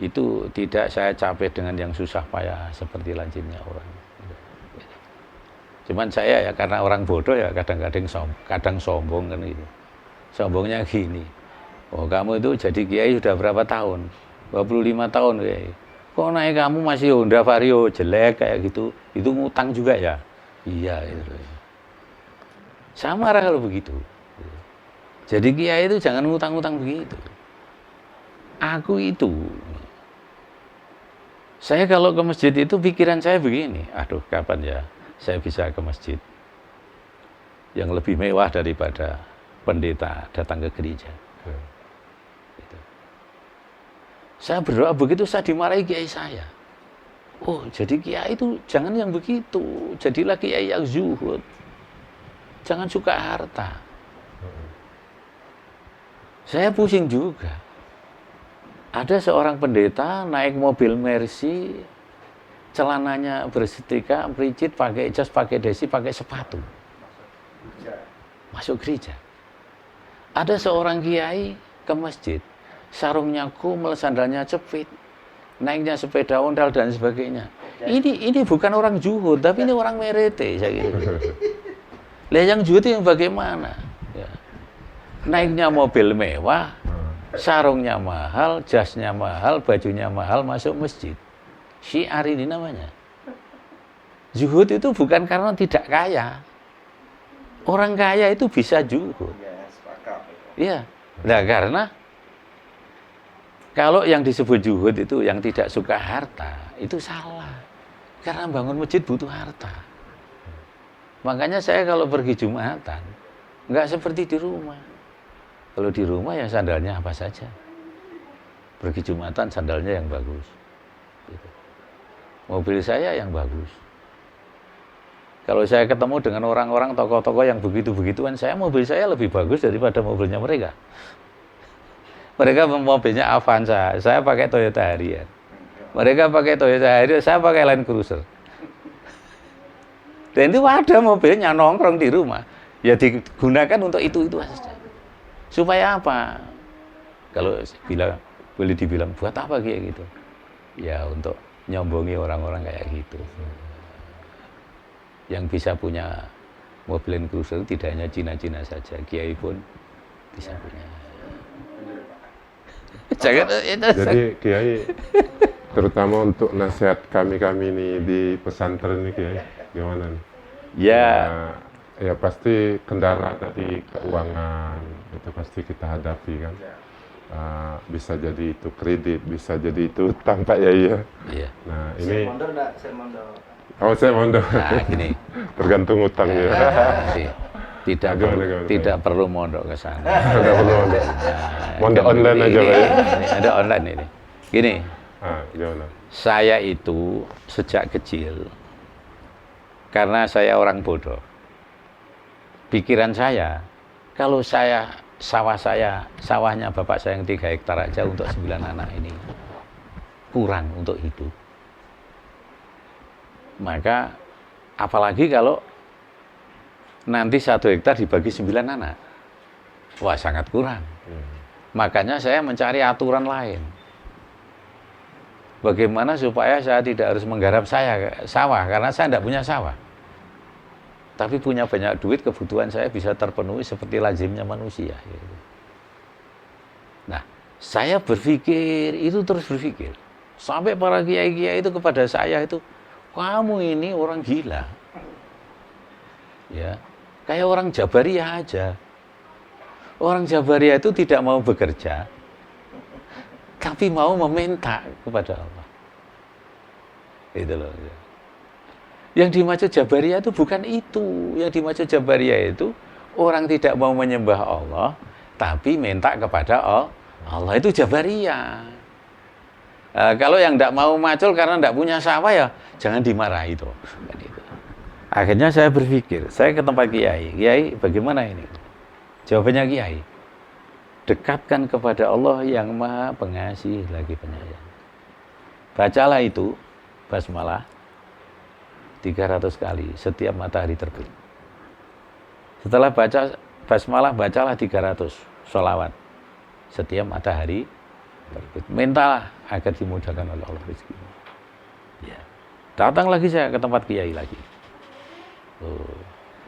Speaker 2: itu tidak saya capai dengan yang susah payah seperti lazimnya orang. Cuman saya ya karena orang bodoh ya kadang sombong kan gitu. Sombongnya gini, oh kamu itu jadi kiai sudah berapa tahun? 25 tahun kiai. Kok naik kamu masih Honda Vario jelek kayak gitu, itu ngutang juga ya? Iya itu. Sama kalau begitu. Jadi kiai itu jangan ngutang-ngutang begitu. Aku itu, saya kalau ke masjid itu pikiran saya begini, aduh kapan ya saya bisa ke masjid yang lebih mewah daripada pendeta datang ke gereja. Gitu. Saya berdoa begitu, saya dimarahi kiai saya. Oh jadi kiai itu jangan yang begitu, jadilah kiai yang zuhud. Jangan suka harta. Saya pusing juga. Ada seorang pendeta naik mobil Mercy, celananya bersetrika, bericit, pakai jas, pakai desi, pakai sepatu. Masuk gereja. Ada seorang kiai ke masjid, sarungnya kumel, sandalnya cepit, naiknya sepeda ondal dan sebagainya. Ini bukan orang zuhud, tapi ini orang merete, saya gitu. Lah yang zuhud yang bagaimana? Ya. Naiknya mobil mewah, sarungnya mahal, jasnya mahal, bajunya mahal, masuk masjid. Syiar ini namanya. Zuhud itu bukan karena tidak kaya. Orang kaya itu bisa zuhud. Iya. Nah, karena kalau yang disebut zuhud itu yang tidak suka harta, itu salah. Karena bangun masjid butuh harta. Makanya saya kalau pergi Jumatan, nggak seperti di rumah. Kalau di rumah ya sandalnya apa saja. Pergi Jumatan sandalnya yang bagus. Gitu. Mobil saya yang bagus. Kalau saya ketemu dengan orang-orang tokoh-tokoh yang begitu-begituan, mobil saya lebih bagus daripada mobilnya mereka. Mereka mobilnya Avanza, saya pakai Toyota Harrier. Mereka pakai Toyota Harrier, saya pakai Land Cruiser. Dan itu ada mobilnya nongkrong di rumah, ya digunakan untuk itu saja. Supaya apa? Kalau boleh dibilang buat apa kayak gitu? Ya untuk nyombongi orang-orang kayak gitu. Yang bisa punya mobil Land Cruiser tidak hanya Cina-Cina saja, kiai pun bisa punya.
Speaker 1: Jadi kiai, terutama untuk nasihat kami ini di pesantren ini kiai, gimana nih?
Speaker 2: Ya,
Speaker 1: ya pasti kendala tadi keuangan itu pasti kita hadapi kan. Bisa jadi itu kredit, bisa jadi itu utang Pak Yai ya.
Speaker 2: Iya.
Speaker 1: Nah ini.
Speaker 3: Saya mondor enggak? Saya mondor.
Speaker 1: Oh saya mondor.
Speaker 2: Nah gini.
Speaker 1: Tergantung utangnya.
Speaker 2: Tidak perlu mondok ke sana.
Speaker 1: Tidak perlu mondok. Mondok online aja Pak ya.
Speaker 2: Ada online ini. Gini.
Speaker 1: Gimana?
Speaker 2: Saya itu sejak kecil, karena saya orang bodoh, pikiran saya, kalau sawahnya bapak saya yang 3 hektar aja untuk 9 anak ini, kurang untuk hidup. Maka, apalagi kalau nanti 1 hektar dibagi 9 anak, wah sangat kurang. Makanya saya mencari aturan lain. Bagaimana supaya saya tidak harus menggarap sawah, karena saya tidak punya sawah. Tapi punya banyak duit, kebutuhan saya bisa terpenuhi seperti lazimnya manusia. Gitu. Saya berpikir, itu terus berpikir. Sampai para kiai-kiai itu kepada saya itu, kamu ini orang gila. Ya, kayak orang Jabariyah aja. Orang Jabariyah itu tidak mau bekerja, tapi mau meminta kepada Allah. Itu loh. Yang dimaksud Jabariyah itu bukan itu. Yang dimaksud Jabariyah itu orang tidak mau menyembah Allah, tapi minta kepada Allah. Itu Jabariyah. Kalau yang tidak mau macul karena tidak punya sawah ya jangan dimarahi itu. Akhirnya saya berpikir, saya ke tempat Kiai. Kiai, bagaimana ini? Jawabannya Kiai, dekatkan kepada Allah yang Maha Pengasih lagi Penyayang. Bacalah itu basmalah 300 kali setiap matahari terbit. Setelah baca basmalah, bacalah 300 sholawat setiap matahari terbit. Mintalah agar dimudahkan oleh Allah rezeki. Ya. Datang lagi saya ke tempat Kiai lagi.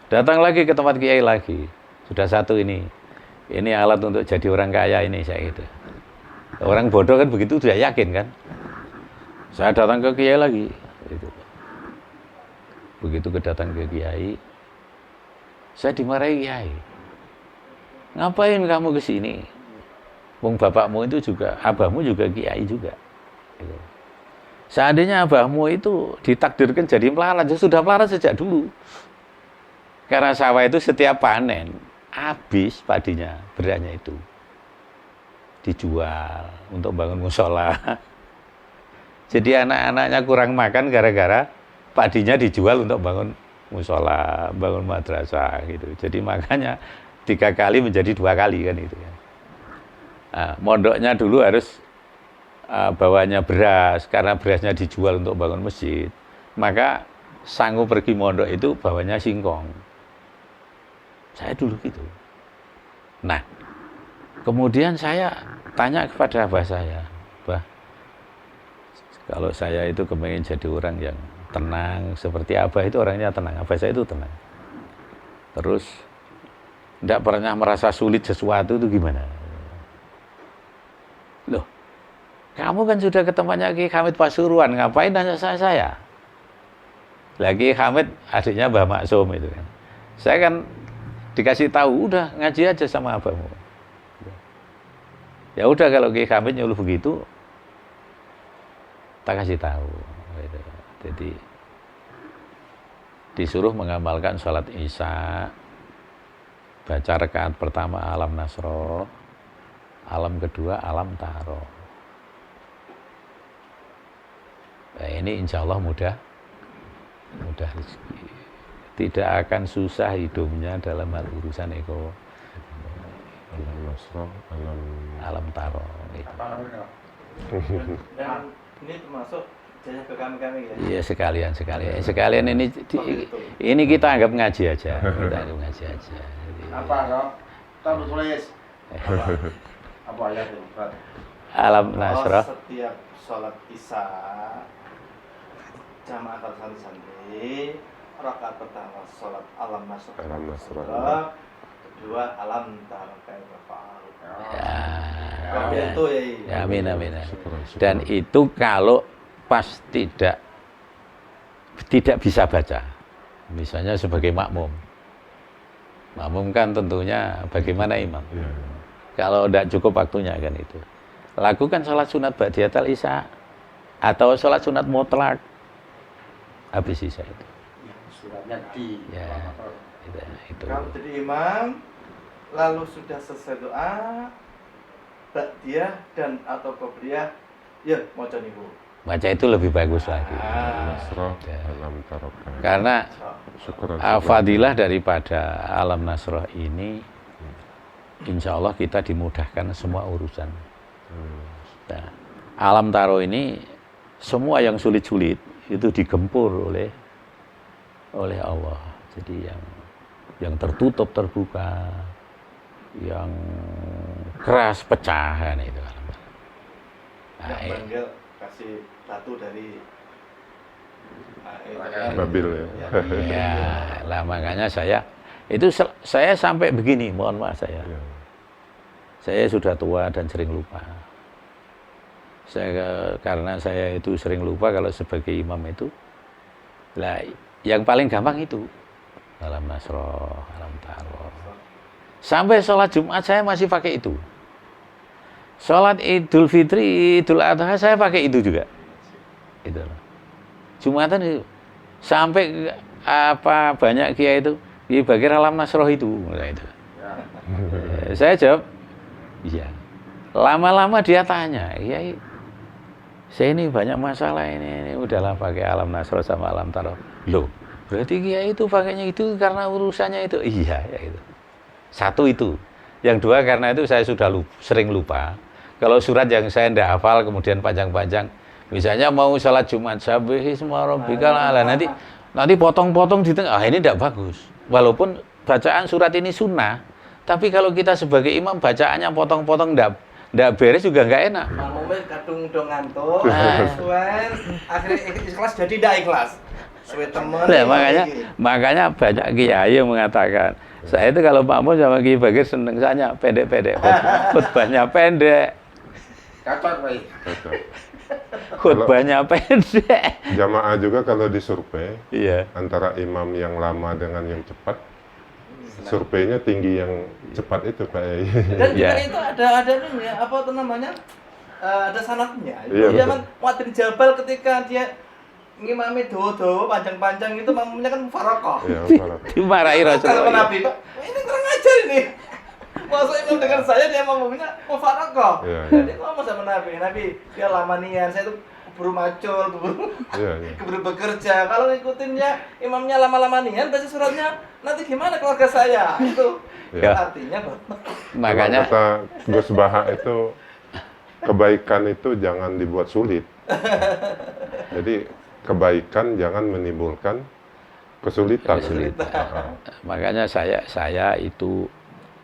Speaker 2: Datang lagi ke tempat Kiai lagi. Sudah satu ini. Ini alat untuk jadi orang kaya ini saya gitu. Orang bodoh kan begitu sudah yakin kan. Saya datang ke Kiai lagi. Gitu. Begitu kedatang ke Kiai, saya dimarahi Kiai. Ngapain kamu ke sini? Wong bapakmu itu juga, abahmu juga Kiai juga. Gitu. Seandainya abahmu itu ditakdirkan jadi melarat, ya sudah melarat sejak dulu. Karena sawah itu setiap panen, habis padinya, berasnya itu. Dijual untuk bangun musola. Jadi anak-anaknya kurang makan gara-gara padinya dijual untuk bangun musola, bangun madrasah gitu. Jadi makanya 3 kali menjadi 2 kali kan itu ya. Nah, mondoknya dulu harus bawanya beras, karena berasnya dijual untuk bangun masjid. Maka sanggup pergi mondok itu bawanya singkong. Saya dulu gitu. Nah, kemudian saya tanya kepada abah saya, "Bah, kalau saya itu kepengen jadi orang yang tenang, seperti abah itu orangnya tenang, abah saya itu tenang. Terus, tidak pernah merasa sulit sesuatu itu gimana?" Loh, kamu kan sudah ke tempatnya Ki Hamid Pasuruan, ngapain nanya saya? Lagi Hamid adiknya Mbah Maksum itu kan. Saya kan dikasih tahu, udah ngaji aja sama abahmu. Ya udah kalau Ki Hamid nyuruh begitu, tak kasih tahu. Gitu. Jadi disuruh mengamalkan sholat Isya, baca rakaat pertama Alam Nasroh, alam kedua Alam Taro. Nah, ini insya Allah mudah rezeki. Tidak akan susah hidupnya dalam hal urusan eko.
Speaker 1: Alam Nasroh,
Speaker 2: Alam Taro. Gitu.
Speaker 3: Dan ini termasuk jaya ke kami ya?
Speaker 2: Iya sekalian ini kita anggap ngaji aja. Kita anggap ngaji aja. Jadi,
Speaker 4: Apa dong? Kita tulis. Apa ayat itu?
Speaker 2: Alam Nasroh.
Speaker 3: Setiap sholat Isya jamaah santri, rakaat pertama sholat Alam Nasroh.
Speaker 1: Alam Nasroh.
Speaker 3: Kedua Alam Taro kayak Bapak.
Speaker 2: Ya,
Speaker 3: Itu
Speaker 2: ya,
Speaker 3: ya.
Speaker 2: amin. Dan itu kalau pas tidak bisa baca, misalnya sebagai makmum kan tentunya bagaimana imam.
Speaker 1: Ya.
Speaker 2: Kalau tidak cukup waktunya kan itu, lakukan sholat sunat ba'diyatal isya atau sholat sunat mutlak habis isya itu.
Speaker 4: Suratnya di.
Speaker 2: Ya, itu.
Speaker 3: Kalau jadi imam, lalu sudah selesai doa, ba'diyah dan atau qobliyah, ya maca niku.
Speaker 2: Baca itu lebih bagus lagi.
Speaker 1: Nasroh,
Speaker 2: Ya.
Speaker 1: Alam Taro.
Speaker 2: Karena
Speaker 1: Syukuran.
Speaker 2: fadilah daripada Alam Nasroh ini, insya Allah kita dimudahkan semua urusan. Nah, Alam Taro ini semua yang sulit-sulit itu digempur oleh Allah. Jadi yang tertutup terbuka, yang keras pecahan itu.
Speaker 3: Yang panggil kasih satu dari
Speaker 1: Babil ya.
Speaker 2: Ya, lah makanya saya sampai begini, mohon maaf saya.
Speaker 1: Ya.
Speaker 2: Saya sudah tua dan sering lupa. Karena saya itu sering lupa kalau sebagai imam itu, lah yang paling gampang itu Alam Nasroh, Alam Taroh. Sampai sholat Jumat saya masih pakai itu. Sholat Idul Fitri, Idul Adha saya pakai itu juga. Itu. Jumatan itu sampai apa banyak kiai itu dibagi Alam Nasroh itu. Nah, itu. Saya jawab, iya. Lama-lama dia tanya, Kiai, saya ini banyak masalah ini udahlah pakai Alam Nasroh sama Alam Taroh. Loh, berarti Kiai itu pakainya itu karena urusannya itu? Iya, ya itu. Satu itu. Yang dua karena itu saya sudah sering lupa. Kalau surat yang saya tidak hafal kemudian panjang-panjang, misalnya mau sholat Jumat, Sabbihisma Rabbikal A'la, nanti potong-potong di tengah, ini tidak bagus. Walaupun bacaan surat ini sunnah, tapi kalau kita sebagai imam bacaannya potong-potong tidak beres juga nggak enak.
Speaker 3: Makmumnya kadung do ngantuk, suwen akhirnya ikhlas jadi tidak ikhlas. Suwe temen.
Speaker 2: Nah, makanya banyak kiai yang mengatakan, saya itu kalau makmum sama Kiai Bagir seneng saja pendek-pendek, khutbahnya pendek.
Speaker 4: Cocok, Pak.
Speaker 1: Cocok.
Speaker 2: Khutbahnya pendek.
Speaker 1: Jamaah juga kalau disurvei,
Speaker 2: Iya.
Speaker 1: antara imam yang lama dengan yang cepat, surveinya tinggi yang cepat itu, Pak.
Speaker 3: Dan juga
Speaker 2: Ya.
Speaker 3: itu ada ini ya, apa itu namanya? Ada sanatnya.
Speaker 1: Iya,
Speaker 3: Dia
Speaker 1: betul.
Speaker 3: kan Muadzin Jabal ketika dia ngimami doa-doa panjang-panjang itu makmumnya kan mufarokoh.
Speaker 1: Iya, Pak.
Speaker 2: Dimarahi
Speaker 3: Kalau
Speaker 2: Rasulullah.
Speaker 3: Nabi, Pak, ini kurang ajar ini. Masuk imam dengan saya dia makmumnya mufarokoh.
Speaker 1: Iya, iya.
Speaker 3: Jadi ngomong sama Nabi, dia lama nian, saya tuh keburu macul,
Speaker 1: Iya, iya.
Speaker 3: keburu bekerja. Kalau ngikutinnya imamnya lama-lama nian, baca suratnya nanti gimana keluarga saya? Itu
Speaker 2: Ya.
Speaker 3: artinya Bapak.
Speaker 2: Makanya
Speaker 1: kata Gus Baha itu, kebaikan itu jangan dibuat sulit. Jadi kebaikan jangan menimbulkan kesulitan.
Speaker 2: makanya saya itu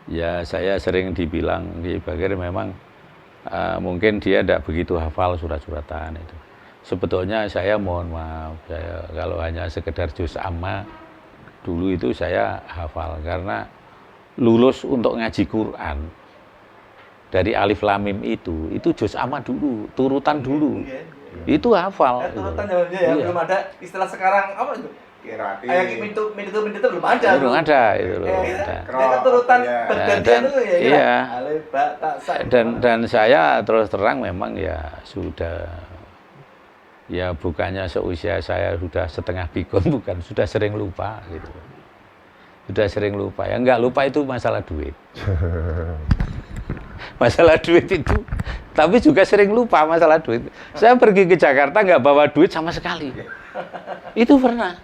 Speaker 2: ya saya sering dibilang Kiai Bagir memang mungkin dia tidak begitu hafal surat-suratan itu. Sebetulnya saya mohon maaf, saya kalau hanya sekedar juz amma dulu itu saya hafal karena lulus untuk ngaji Quran dari alif lam mim itu juz amma dulu, turutan dulu. Itu hafal.
Speaker 3: Turutan ya,
Speaker 2: Iya.
Speaker 3: belum ada istilah sekarang apa itu?
Speaker 4: Kirati.
Speaker 3: Ayat mintu belum ada.
Speaker 2: Belum ada itu loh.
Speaker 3: Itu
Speaker 2: Ada.
Speaker 3: kan turutan bergantian
Speaker 2: Dan-
Speaker 3: dulu ya.
Speaker 2: iya.
Speaker 3: Alif ba ta sa.
Speaker 2: Dan saya terus terang memang ya sudah ya bukannya seusia saya sudah setengah pikun, bukan, sudah sering lupa gitu. Sudah sering lupa. Yang enggak lupa itu masalah duit. Masalah duit itu, tapi juga sering lupa masalah duit. Saya pergi ke Jakarta nggak bawa duit sama sekali. Itu pernah.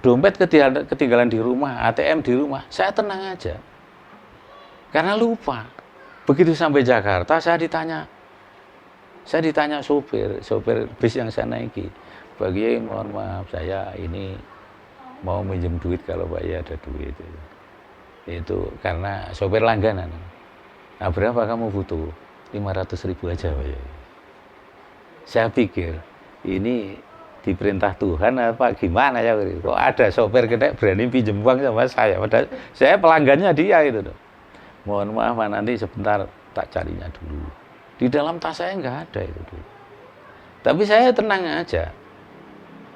Speaker 2: Dompet ketinggalan di rumah, ATM di rumah, saya tenang aja. Karena lupa. Begitu sampai Jakarta, saya ditanya sopir bis yang saya naiki, Pak Kiai mohon maaf, saya ini mau minjem duit kalau Pak Kiai ada duit. Itu karena sopir langganan. Nah, berapa kamu butuh? 500.000 aja Pak Kiai. Saya pikir ini diperintah Tuhan apa gimana ya? Kok ada sopir gede berani pinjem uang sama saya? Padahal saya pelanggannya dia itu. Mohon maaf Pak, nanti sebentar tak carinya dulu. Di dalam tas saya nggak ada itu. Tapi saya tenang aja.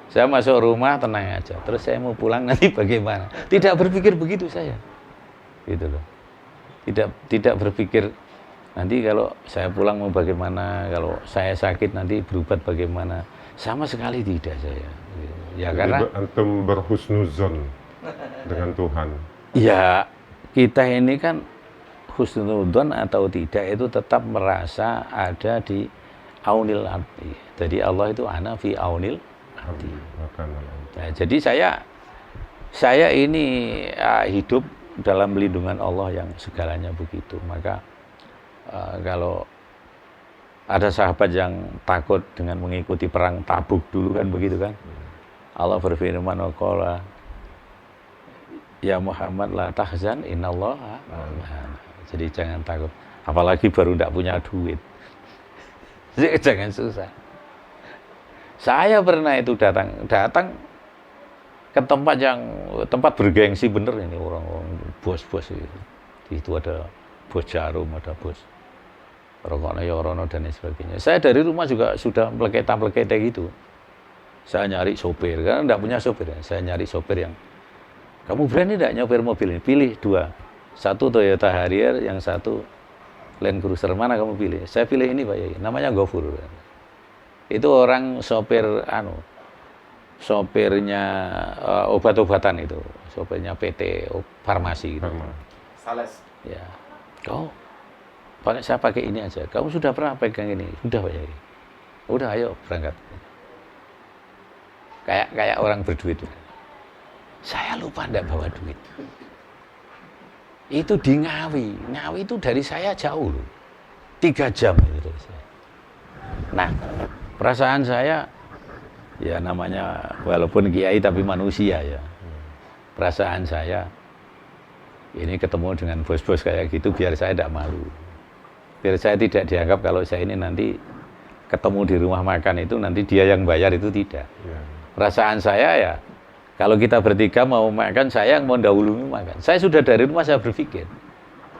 Speaker 2: Saya masuk rumah tenang aja. Terus saya mau pulang nanti bagaimana? Tidak berpikir begitu saya. Gitu loh. Tidak berpikir nanti kalau saya pulang mau bagaimana, kalau saya sakit nanti berobat bagaimana. Sama sekali tidak saya. Ya
Speaker 1: Jadi
Speaker 2: karena
Speaker 1: antum berhusnuzon dengan Tuhan.
Speaker 2: ya kita ini kan husnudzon atau tidak itu tetap merasa ada di aunil abdi. Jadi Allah itu ana fi aunil abdi. Nah, jadi saya ini hidup dalam lindungan Allah yang segalanya begitu. Maka kalau ada sahabat yang takut dengan mengikuti perang Tabuk dulu kan begitu kan. Allah berfirman waqala ya Muhammad la tahzan innallaha ma'ana. Jadi jangan takut. Apalagi baru tidak punya duit. Jangan susah. Saya pernah itu datang ke tempat bergengsi bener ini, orang-orang bos-bos itu. Itu ada bos Jarum, ada bos Rokok Noyorono dan lain sebagainya. Saya dari rumah juga sudah meleketa-meleketa gitu. Saya nyari sopir, karena enggak punya sopir ya. Saya nyari sopir yang, kamu berani enggak nyopir mobil ini? Pilih 2. Satu Toyota Harrier, yang satu Land Cruiser. Mana kamu pilih? Saya pilih ini Pak Yai, namanya Gofur. Itu orang sopir sopirnya obat-obatan itu, sopirnya PT Farmasi gitu.
Speaker 4: Sales.
Speaker 2: Ya. Saya pakai ini aja. Kamu sudah pernah pegang ini? Sudah Pak Yai. Udah, ayo berangkat. Kayak orang berduit. Saya lupa enggak bawa duit. Itu di Ngawi. Ngawi itu dari saya jauh loh. 3 jam itu dari saya. Nah, perasaan saya, ya namanya walaupun kiai tapi manusia ya. Perasaan saya, ini ketemu dengan bos-bos kayak gitu biar saya tidak malu. Biar saya tidak dianggap kalau saya ini nanti ketemu di rumah makan itu nanti dia yang bayar, itu tidak. Perasaan saya ya, kalau kita bertiga mau makan, saya yang mau dahului makan. Saya sudah dari rumah saya berpikir,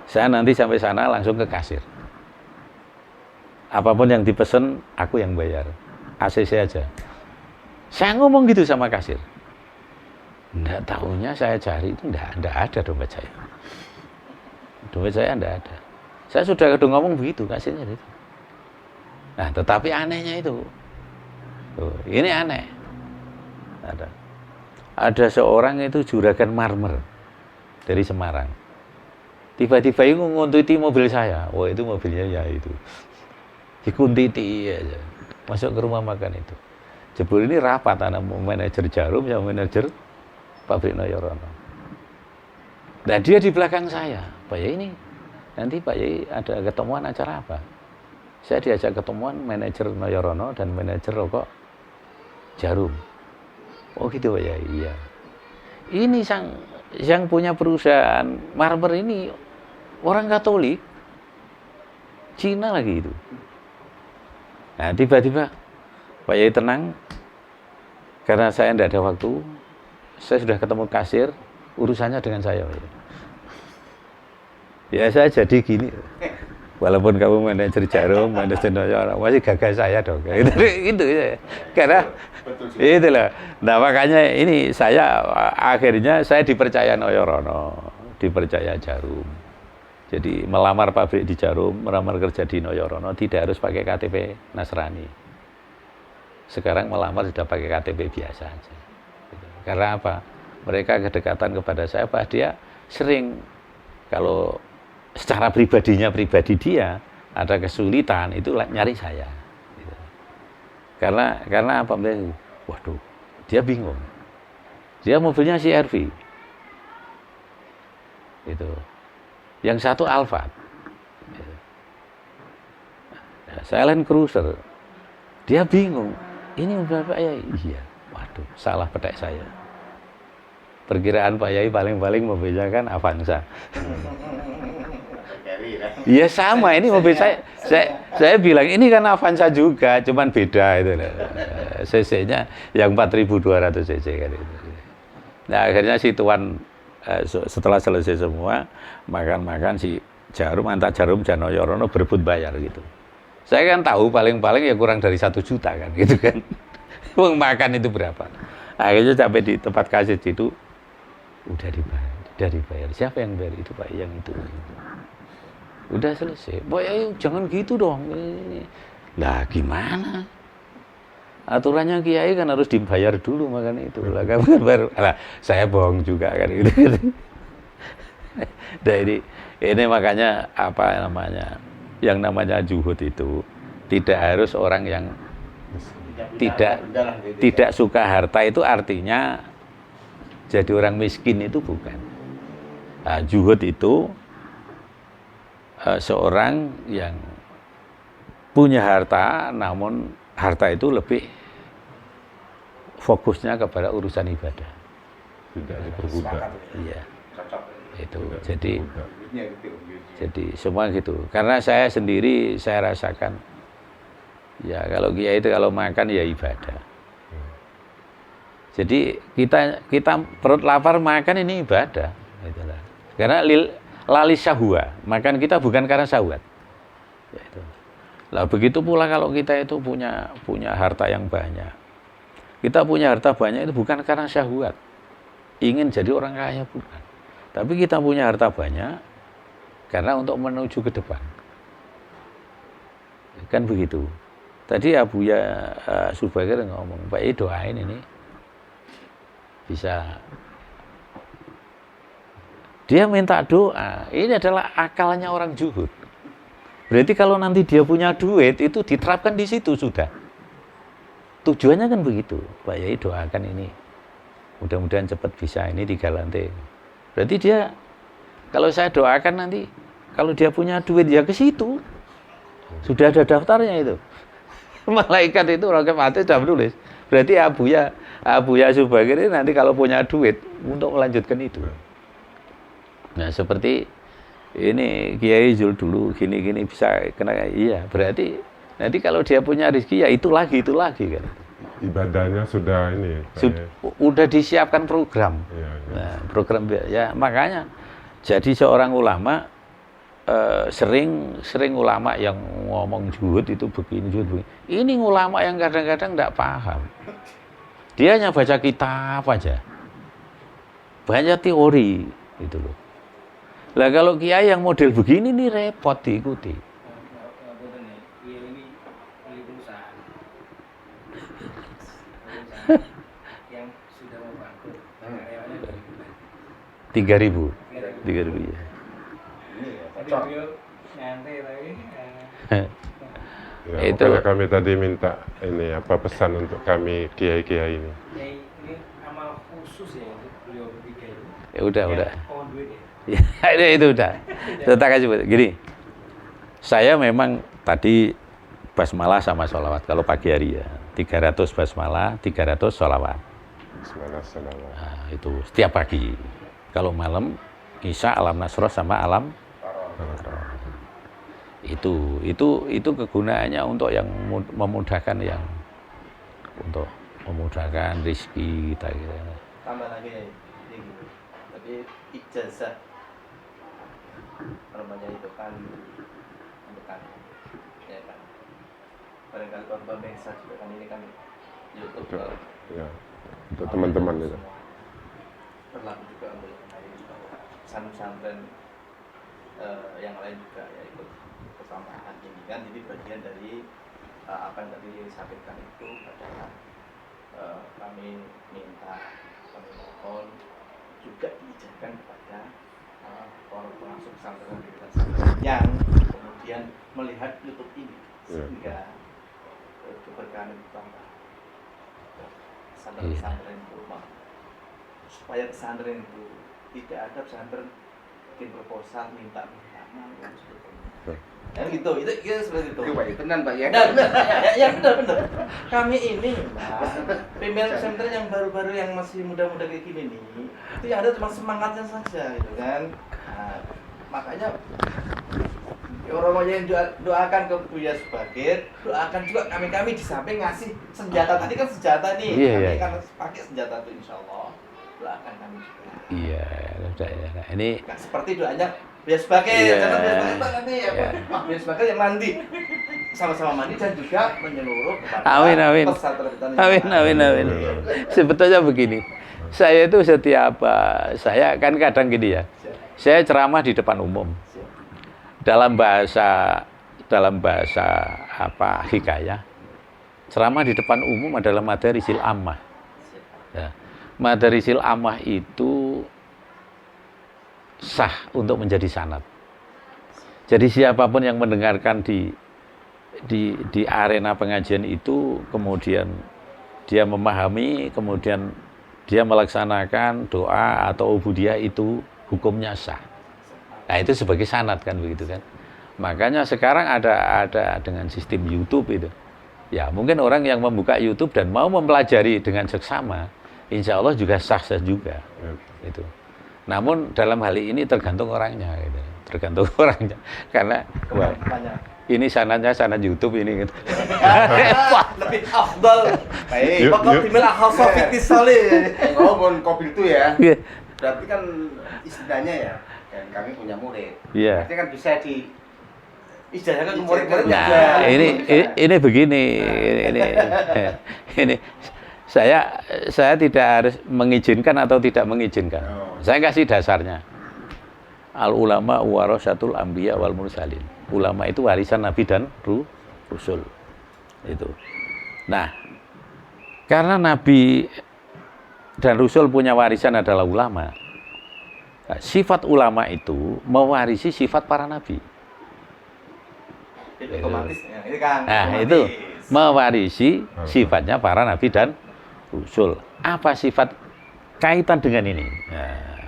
Speaker 2: saya nanti sampai sana langsung ke kasir. Apapun yang dipesan, aku yang bayar. ACC aja. Saya ngomong gitu sama kasir. Nggak tahunya saya cari itu nggak ada dompet saya. Dompet saya nggak ada. Saya sudah ngomong begitu, kasirnya itu. Nah, tetapi anehnya itu. Tuh, ini aneh. Ada seorang itu juragan marmer dari Semarang. Tiba-tiba itu nguntuti mobil saya. Wah, itu mobilnya ya itu. Dikuntiti aja. Masuk ke rumah makan itu. Jebul ini rapat anak manajer Jarum sama manajer pabrik Noyorono. Nah, dia di belakang saya. Pak Yai ini, nanti Pak Yai ada ketemuan acara apa? Saya diajak ketemuan manajer Noyorono dan manajer rokok Jarum. Oh gitu Pak Yai, iya. Ini yang punya perusahaan marmer ini orang Katolik, Cina lagi itu. Nah, tiba-tiba Pak Yai tenang, karena saya tidak ada waktu, saya sudah ketemu kasir, urusannya dengan saya. Ya saya jadi gini, walaupun kamu manajer Jarum, manajer Noyorono, masih gagal saya dong. Gitu ya. Karena itulah. Nah makanya ini saya akhirnya saya dipercaya Noyorono, dipercaya Jarum. Jadi melamar pabrik di Jarum, melamar kerja di Noyorono tidak harus pakai KTP Nasrani. Sekarang melamar sudah pakai KTP biasa aja. Karena apa? Mereka kedekatan kepada saya, Pak, dia sering kalau secara pribadi dia ada kesulitan itu nyari saya. Karena apa? Waduh, dia bingung. Dia mobilnya CR-V. Itu. Yang satu Alphard. Saya Land Cruiser. Dia bingung. Ini mobil Pak Yai? Iya. Waduh, salah petek saya. Perkiraan Pak Yai paling-paling mobilnya kan Avanza. Iya sama, ini mobil saya bilang ini kan Avanza juga, cuman beda itu. CC-nya yang 4.200 cc kan itu. Nah akhirnya si tuan setelah selesai semua makan-makan si Jarum, antar Jarum dan Noyorono berebut bayar gitu. Saya kan tahu paling-paling ya kurang dari 1 juta kan gitu kan. Uang makan itu berapa? Akhirnya sampai di tempat kasir itu udah dibayar. Siapa yang bayar? Itu Pak yang itu. Udah selesai. Boy, ayo jangan gitu dong. Lah gimana? Aturannya kiai kan harus dibayar dulu makan itu. Lah kan baru. Lah saya bohong juga kan gitu. Nah ini makanya apa namanya? Yang namanya zuhud itu tidak harus orang yang tidak suka harta itu artinya jadi orang miskin, itu bukan. Nah, zuhud itu seorang yang punya harta, namun harta itu lebih fokusnya kepada urusan ibadah.
Speaker 1: Tidak diperbudak.
Speaker 2: Iya. Itu. Jadi semua gitu. Karena saya sendiri saya rasakan ya kalau kiai itu kalau makan ya ibadah. Jadi kita perut lapar makan ini ibadah. Itulah. Karena lali syahwa. Makan kita bukan karena syahwat. Ya, itu. Lah begitu pula kalau kita itu punya harta yang banyak. Kita punya harta banyak itu bukan karena syahwat. Ingin jadi orang kaya bukan. Tapi kita punya harta banyak karena untuk menuju ke depan. Kan begitu. Tadi Abuya Subagir ngomong, Pak doain ini bisa. Dia minta doa. Ini adalah akalnya orang zuhud. Berarti kalau nanti dia punya duit itu diterapkan di situ sudah. Tujuannya kan begitu. Pak Yai doakan ini. Mudah-mudahan cepat bisa ini 3 lantai. Berarti dia kalau saya doakan nanti kalau dia punya duit ya ke situ. Sudah ada daftarnya itu. Malaikat itu roket mati sudah menulis. Berarti Abuya Subagir ini nanti kalau punya duit untuk melanjutkan itu. Nah seperti ini Kiai Zul dulu gini-gini bisa kena, iya berarti nanti kalau dia punya rezeki ya itu lagi kan.
Speaker 1: Ibadahnya sudah ini.
Speaker 2: Udah disiapkan program.
Speaker 1: Iya.
Speaker 2: Nah, program ya makanya jadi seorang ulama sering ulama yang ngomong zuhud itu begini. Ini ulama yang kadang-kadang tidak paham. Dia hanya baca kitab aja. Banyak teori itu loh. Lah kalau kiai yang model begini nih repot diikuti.
Speaker 5: Yang sudah mau bangkrut, karyawannya
Speaker 2: 3.000 ya.
Speaker 5: nyantai tapi
Speaker 1: Ya,
Speaker 2: Itu.
Speaker 1: makanya kami tadi minta ini apa pesan untuk kami kiai-kiai ini.
Speaker 5: ini amal khusus ya untuk beliau bertiga itu.
Speaker 2: Ya udah.
Speaker 5: Pohon duit
Speaker 2: Ya,
Speaker 5: ya.
Speaker 2: itu udah. Saya kasih gini. Saya memang tadi basmalah sama sholawat. Kalau pagi hari ya 300 basmalah, 300 sholawat.
Speaker 1: Bismillah, salawat.
Speaker 2: Nah, itu setiap pagi. Kalau malam Isya alam nasroh sama alam itu kegunaannya untuk yang memudahkan untuk memudahkan rezeki kita gitu.
Speaker 3: Tambah lagi ya, gitu. Tapi ijazah namanya itu kan ya kan. Barangkali korban pemirsa juga kan ini kan YouTube
Speaker 1: Untuk,
Speaker 3: kan.
Speaker 1: ya, untuk teman-teman itu.
Speaker 3: Berlaku juga untuk pesantren yang lain juga ya ikut kesamaan ini kan, jadi bagian dari apa yang tadi disampaikan itu adalah kami mohon juga diizinkan kepada para pengasuh pesantren yang kemudian melihat YouTube ini sehingga keberkahan itu tambah pesantren itu supaya pesantren itu tidak ada pesantren bikin proposal minta dan sebagainya. Ya gitu, itu seperti itu.
Speaker 4: Itu Pak, tenan Pak ya.
Speaker 3: Ya benar. Kami ini, pimpinan pesantren yang baru-baru yang masih muda-muda kayak gini nih, itu yang ada cuma semangatnya saja, gitu kan. Nah, makanya orang yang doakan ke Buya Subagir, doakan juga kami di samping ngasih senjata. Tadi kan senjata nih, kami kan pakai senjata itu insya Allah. Doakan kami juga.
Speaker 2: Iya, udah ya. Nah, ini
Speaker 3: nah, seperti doanya Buya Subagir, jangan Buya Subagir nanti ya, Buya Subagir yang mandi sama-sama mandi dan juga menyeluruh kepada
Speaker 2: Amin.
Speaker 3: pesantren.
Speaker 2: Amin. Sebetulnya begini, saya itu saya kan kadang gini ya, saya ceramah di depan umum. Dalam bahasa apa hikayah, ceramah di depan umum adalah madarisil ammah. Ya. Madarisil ammah itu sah untuk menjadi sanad. Jadi siapapun yang mendengarkan di arena pengajian itu, kemudian dia memahami, kemudian dia melaksanakan doa atau ubudiyah itu hukumnya sah. Nah itu sebagai sanad kan begitu kan. Makanya sekarang ada dengan sistem YouTube itu. Ya mungkin orang yang membuka YouTube dan mau mempelajari dengan seksama, insya Allah juga sah-sah juga. Itu. Namun dalam hal ini tergantung orangnya, gitu. Tergantung orangnya. Karena wah, ini sanadnya sanad YouTube ini gitu.
Speaker 3: Lebih afdal. Baik. Pokok timil akhal sofit disoli.
Speaker 4: Ngomong kopi itu ya.
Speaker 2: Iya.
Speaker 4: Berarti kan istilahnya ya. dan kami punya murid.
Speaker 2: Iya.
Speaker 4: Artinya kan bisa di
Speaker 3: Ijazahkan ke murid-murid
Speaker 2: Nah,
Speaker 3: juga.
Speaker 2: ini begini, ini saya tidak harus mengizinkan atau tidak mengizinkan. Saya kasih dasarnya. Al ulama warasatul anbiya wal mursalin. Ulama itu warisan nabi dan rasul. Itu. Nah, karena nabi dan rasul punya warisan adalah ulama. Nah, sifat ulama itu mewarisi sifat para nabi.
Speaker 3: Itu otomatis ya, ini kan.
Speaker 2: Nah,
Speaker 3: otomatis.
Speaker 2: itu mewarisi sifatnya para nabi dan rasul. Apa sifat kaitan dengan ini? Nah,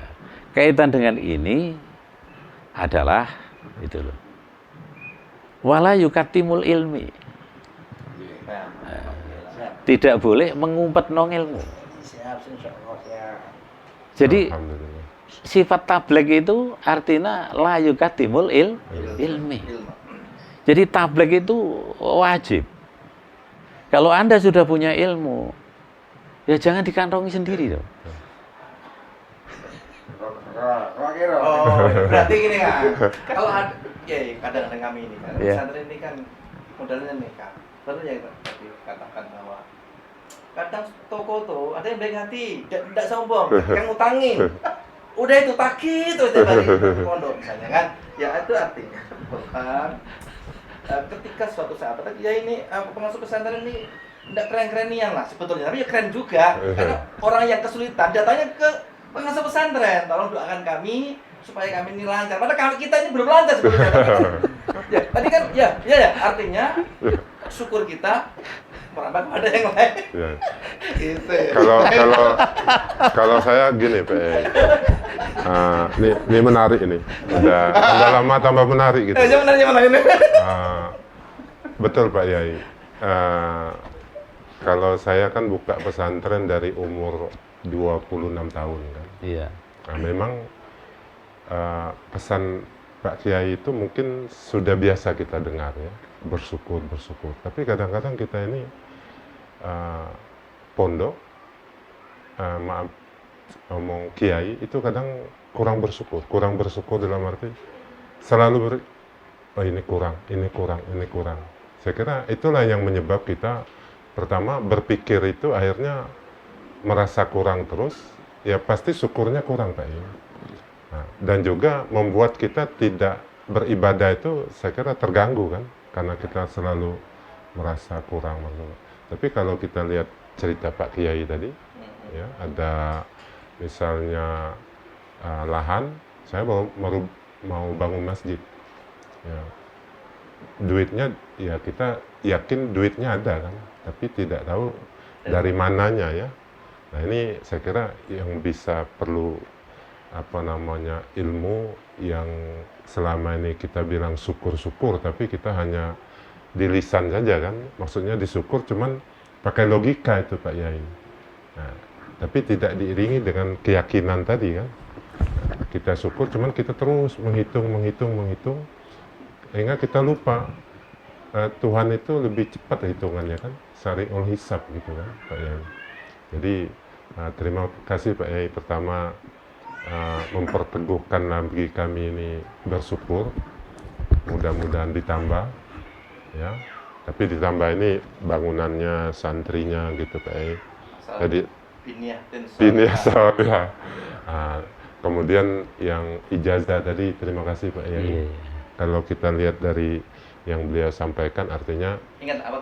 Speaker 2: kaitan dengan ini adalah itu loh. Wala yukatimul ilmi. Tidak boleh mengumpet nong ilmu.
Speaker 4: siap, insyaallah siap.
Speaker 2: Jadi
Speaker 1: Alhamdulillah.
Speaker 2: sifat tabligh itu artinya la yukatimul ilmi.
Speaker 3: Ilmu.
Speaker 2: Jadi tabligh itu wajib. Kalau Anda sudah punya ilmu, ya jangan dikantongi sendiri dong.
Speaker 3: Oh, berarti gini kan. Kalau ada, ya kadang-kadang kami ini kan,
Speaker 2: Iya.
Speaker 3: pesantren ini kan modalnya nih kan. Betul ya tadi katakan bahwa kadang toko tuh ada yang baik hati, tidak sombong, yang ngutangin. Udah itu tagih terus tiap hari pondok misalnya kan. Ya itu artinya bahwa ketika suatu saat ya ini pengasuh pesantren ini tidak keren-kerenian lah sebetulnya, tapi ya keren juga karena orang yang kesulitan datanya ke pengasuh pesantren, tolong doakan kami supaya kami ini lancar. Padahal kita ini belum lancar sebetulnya. Ya, tadi kan ya artinya syukur kita merambah pada yang lain.
Speaker 1: Ya.
Speaker 3: Gitu ya.
Speaker 1: Kalau saya gini, Pak. Ini menarik ini. Udah lama tambah menarik gitu.
Speaker 3: Jangan ini.
Speaker 1: Betul Pak Yai. Kalau saya kan buka pesantren dari umur 26 tahun kan.
Speaker 2: Iya.
Speaker 1: Nah, memang pesan Pak Kiai itu mungkin sudah biasa kita dengar ya, bersyukur. Tapi kadang-kadang kita ini pondok, maaf ngomong Kiai itu kadang kurang bersyukur dalam arti selalu ini kurang. Saya kira itulah yang menyebab kita pertama berpikir itu akhirnya merasa kurang terus, ya pasti syukurnya kurang Pak Yai. Nah, dan juga membuat kita tidak beribadah itu saya kira terganggu kan, karena kita selalu merasa kurang. Tapi kalau kita lihat cerita Pak Kiai tadi, ya ada misalnya lahan, saya mau bangun masjid, ya, duitnya ya kita yakin duitnya ada kan, tapi tidak tahu dari mananya ya. Nah ini saya kira yang bisa perlu ilmu yang selama ini kita bilang syukur, tapi kita hanya di lisan saja kan, maksudnya disyukur cuman pakai logika itu Pak Yai. Nah, tapi tidak diiringi dengan keyakinan tadi kan. Nah, kita syukur cuman kita terus menghitung, sehingga kita lupa Tuhan itu lebih cepat hitungannya kan, sari'ul hisab gitu kan Pak Yai. Jadi terima kasih Pak Yai, pertama memperteguhkan bagi kami ini bersyukur, mudah-mudahan ditambah ya, tapi ditambah ini bangunannya, santrinya gitu Pak Yai. Jadi Biniah Salawiyah. Kemudian yang ijazah tadi terima kasih Pak Yai. Kalau kita lihat dari yang beliau sampaikan artinya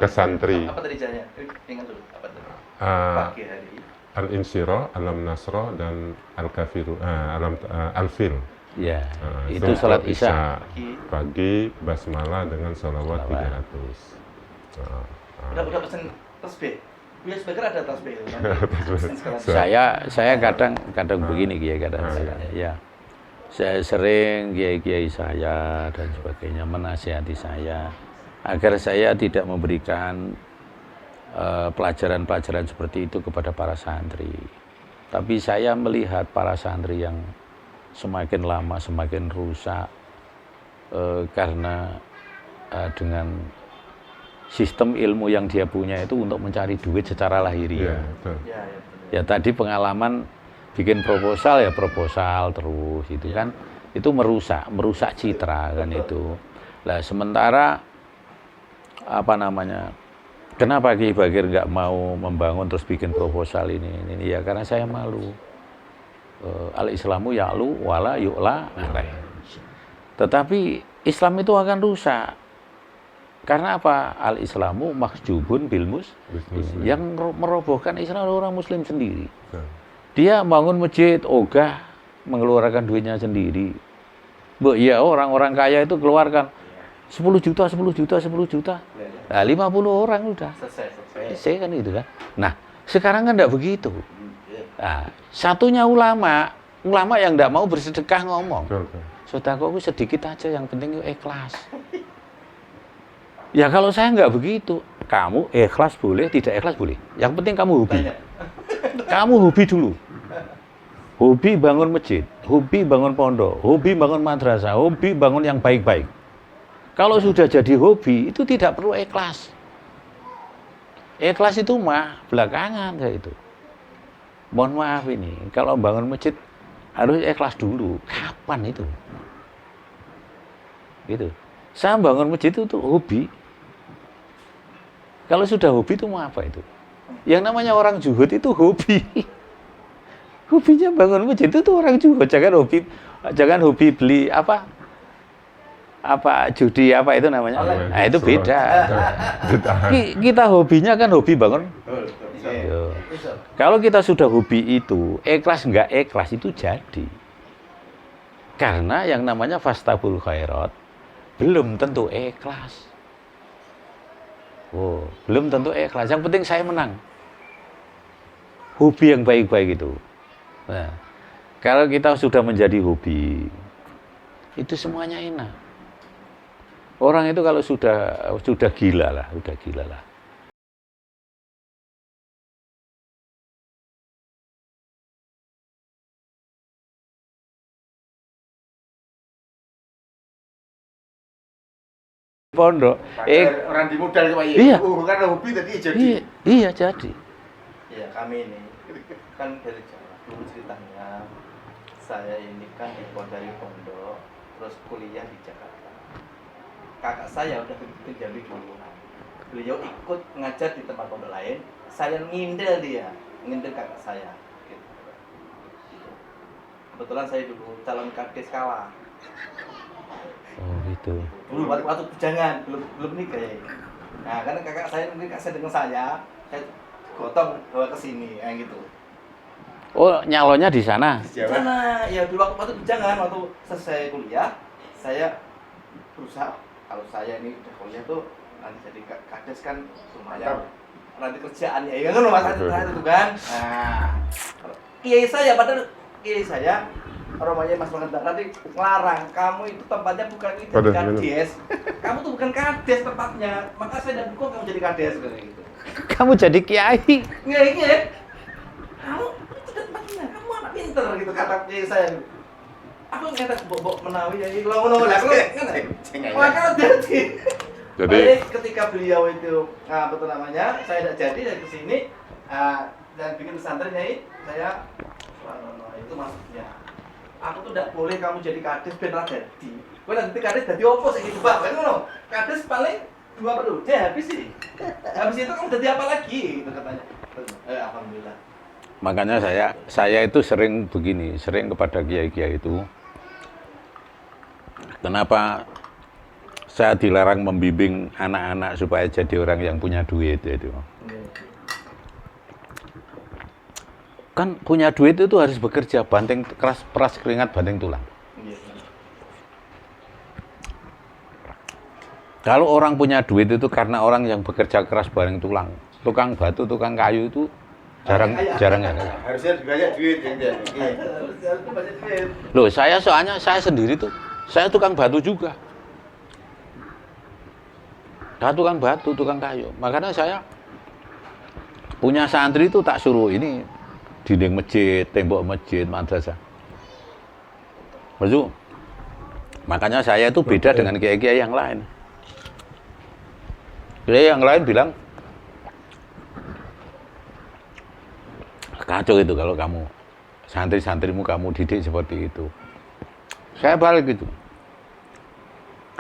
Speaker 1: ke santri.
Speaker 3: Apa tadi ijazahnya? Ingat dulu apa tadi? Pagi hari.
Speaker 1: Al-Insyirah, Alam Nasrah, dan Al-Kafiru, Al-Fil.
Speaker 2: Ya, itu salat Isya.
Speaker 1: Pagi, basmalah dengan sholawat 300.
Speaker 3: Udah pesen tasbih? Bias Baker ada tasbih.
Speaker 2: Saya kadang begini Kiai, ya. Saya sering kiai-kiai saya dan sebagainya menasihati saya agar saya tidak memberikan pelajaran-pelajaran seperti itu kepada para santri. Tapi saya melihat para santri yang semakin lama semakin rusak karena dengan sistem ilmu yang dia punya itu untuk mencari duit secara lahiriah. Ya tadi pengalaman bikin proposal terus itu kan itu merusak citra kan itu. Lah sementara apa namanya? Kenapa Ki Bagir nggak mau membangun terus bikin proposal ini? Ya karena saya malu. Al-Islamu ya'lu wala yu'la alaih. Tetapi Islam itu akan rusak. Karena apa? Al-Islamu mahjubun bil muslim. Yang merobohkan Islam adalah orang Muslim sendiri. Dia bangun masjid, ogah, mengeluarkan duitnya sendiri. Ya orang-orang kaya itu keluarkan 10 juta, 10 juta, 10 juta. Nah, 50 orang udah. Selesai kan itu kan. Nah, sekarang kan enggak begitu. Nah, satunya ulama yang enggak mau bersedekah ngomong. Sedekah itu sedikit aja, yang penting itu ikhlas. Ya kalau saya enggak begitu, kamu ikhlas boleh, tidak ikhlas boleh. Yang penting kamu hobi. Kamu hobi dulu. Hobi bangun masjid, hobi bangun pondok, hobi bangun madrasah, hobi bangun yang baik-baik. Kalau sudah jadi hobi, itu tidak perlu ikhlas. Ikhlas itu mah belakangan kayak itu. Mohon maaf ini, kalau bangun masjid harus ikhlas dulu. Kapan itu? Gitu. Saya bangun masjid itu hobi. Kalau sudah hobi itu mau apa itu? Yang namanya orang zuhud itu hobi. Hobinya bangun masjid itu orang zuhud. Jangan hobi beli apa judi apa itu namanya. Nah, itu beda. Kita hobinya kan hobi bangun. Kalau kita sudah hobi itu, ikhlas enggak ikhlas itu jadi. Karena yang namanya fastabul khairat belum tentu ikhlas. Oh, belum tentu ikhlas. Yang penting saya menang. Hobi yang baik-baik itu. Nah, kalau kita sudah menjadi hobi, itu semuanya enak. Orang itu kalau sudah gila lah, udah gila lah. Pondok.
Speaker 4: Orang di modal Pak.
Speaker 2: Iya.
Speaker 4: Karena hobi tadi jadi.
Speaker 2: Iya jadi.
Speaker 3: Ya kami ini kan dari Jawa. Dulu ceritanya saya ini kan dari pondok, terus kuliah di Jakarta. Kakak saya udah ke Jambi dulu. Beliau ikut ngajar di tempat pondok lain. Saya ngindel kakak saya. Gitu. Kebetulan saya dulu calon kades kalah.
Speaker 2: Oh gitu.
Speaker 3: Dulu waktu bujangan, belum nikah ya. Nah, karena kakak saya nikah dengan saya gotong bawa ke sini, kayak gitu.
Speaker 2: Oh, nyalonnya di sana.
Speaker 3: Di sana, ya dulu waktu bujangan, waktu selesai kuliah, saya berusaha kalau saya ini udah kuliah tuh nanti jadi kades kan lumayan. Nanti kerjaan ya kan rumah sakit itu kan. Nah, kiai saya Romanya Mas Mangendar tadi ngelarang kamu itu tempatnya bukan itu kades. Kamu tuh bukan kades tempatnya. Maka saya tidak dukung kamu jadi kades kayak gitu.
Speaker 2: Kamu jadi kiai.
Speaker 3: Iya. Kamu itu tempatnya. Kamu anak pinter gitu kata kiai saya. Aku ngetes bobok menawi ya iki ngono lah kan. Maka jadi ketika beliau itu betul namanya saya tidak jadi dari sini dan bikin pesantren ya saya itu maksudnya. Aku tuh tidak boleh kamu jadi kades ben ra dadi. Kowe nanti kades dadi opo sing gitu, Pak? Kan ngono. Kades paling 2 periode habis sih. Habis itu kamu jadi apa lagi gitu katanya. Alhamdulillah.
Speaker 2: Makanya saya itu sering begini, sering kepada kiai-kiai itu. Kenapa saya dilarang membimbing anak-anak supaya jadi orang yang punya duit itu? Kan punya duit itu harus bekerja, banting keras, peras keringat, banting tulang. Kalau orang punya duit itu karena orang yang bekerja keras banting tulang. Tukang batu, tukang kayu itu jarang ya.
Speaker 4: Harusnya banyak duit ya.
Speaker 2: Loh, soalnya saya sendiri tuh, saya tukang batu juga. Saya tukang batu, tukang kayu. Makanya saya punya santri itu tak suruh ini dinding masjid, tembok masjid, madrasah. Maksud, makanya saya itu beda dengan kiai-kiai yang lain. Kiai yang lain bilang, kacau itu kalau kamu, santri-santrimu kamu didik seperti itu. Saya balik gitu.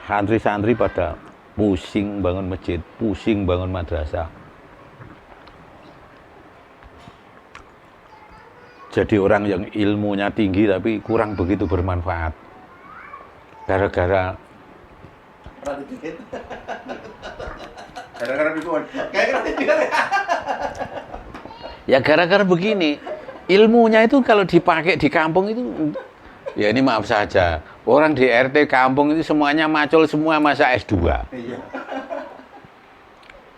Speaker 2: Santri-santri pada pusing bangun masjid, pusing bangun madrasah. Jadi orang yang ilmunya tinggi tapi kurang begitu bermanfaat. Gara-gara
Speaker 3: Pernah dikit.
Speaker 4: Gara-gara bikuan.
Speaker 2: ya gara-gara begini, ilmunya itu kalau dipakai di kampung itu, ya ini maaf saja, orang di RT kampung itu semuanya macul semua masa S2.
Speaker 4: Iya.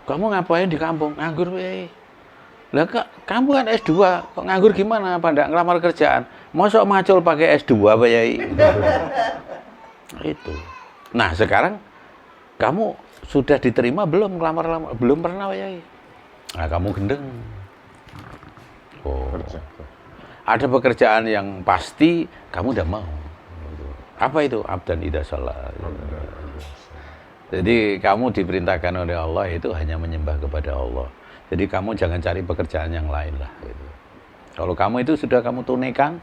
Speaker 2: Kamu ngapain di kampung? Nganggur, Lah kamu kan S2, kok nganggur gimana? Apa enggak ngelamar kerjaan? Mosok macul pakai S2 Pak Yai? Itu. Nah, sekarang kamu sudah diterima belum ngelamar-lamar? Belum pernah Pak Yai. Nah, kamu gendeng. Oh. Ada pekerjaan yang pasti kamu udah mau. Apa itu? Abdan idza shalah. Jadi kamu diperintahkan oleh Allah itu hanya menyembah kepada Allah. Jadi kamu jangan cari pekerjaan yang lain lah. Gitu. Kalau kamu itu sudah kamu tunaikan,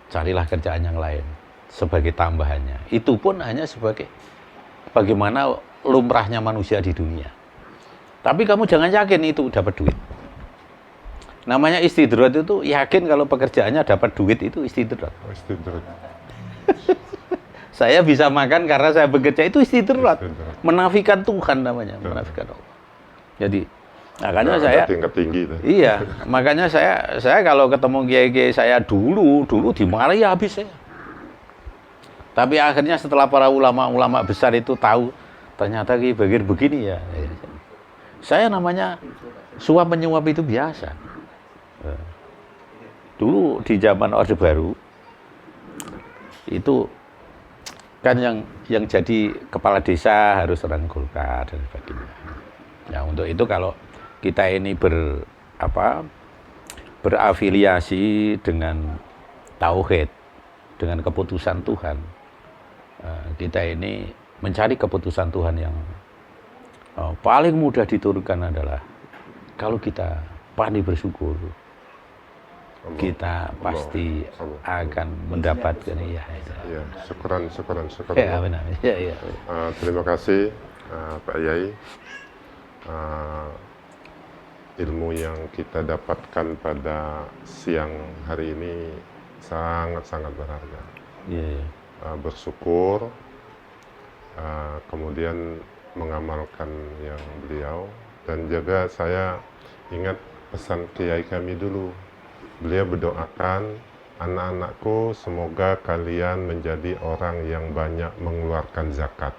Speaker 2: carilah kerjaan yang lain sebagai tambahannya. Itu pun hanya sebagai bagaimana lumrahnya manusia di dunia. Tapi kamu jangan yakin itu dapat duit. Namanya istidrat itu yakin kalau pekerjaannya dapat duit itu istidrat.
Speaker 1: Istidrat.
Speaker 2: Saya bisa makan karena saya bekerja itu istidrat. Menafikan Tuhan namanya, menafikan Allah. Jadi makanya saya
Speaker 1: tingkat tinggi itu.
Speaker 2: Iya, makanya saya kalau ketemu kiai-kiai saya dulu dimarahi habis saya. Tapi akhirnya setelah para ulama-ulama besar itu tahu ternyata Ki Bagir begini ya. Saya namanya suap menyuap itu biasa. Dulu di zaman Orde Baru itu kan yang jadi kepala desa harus orang Golkar dan sebagainya. Nah, untuk itu kalau kita ini berafiliasi dengan tauhid, dengan keputusan Tuhan, kita ini mencari keputusan Tuhan yang paling mudah diturunkan adalah kalau kita pandai bersyukur, kita pasti akan mendapatkan
Speaker 1: Ya, syukuran.
Speaker 2: Ya, benar. Ya.
Speaker 1: Terima kasih Pak Yai. Ilmu yang kita dapatkan pada siang hari ini sangat-sangat berharga.
Speaker 2: Iya.
Speaker 1: Bersyukur, kemudian mengamalkan yang beliau, dan juga saya ingat pesan kiai kami dulu. Beliau berdoakan, anak-anakku semoga kalian menjadi orang yang banyak mengeluarkan zakat,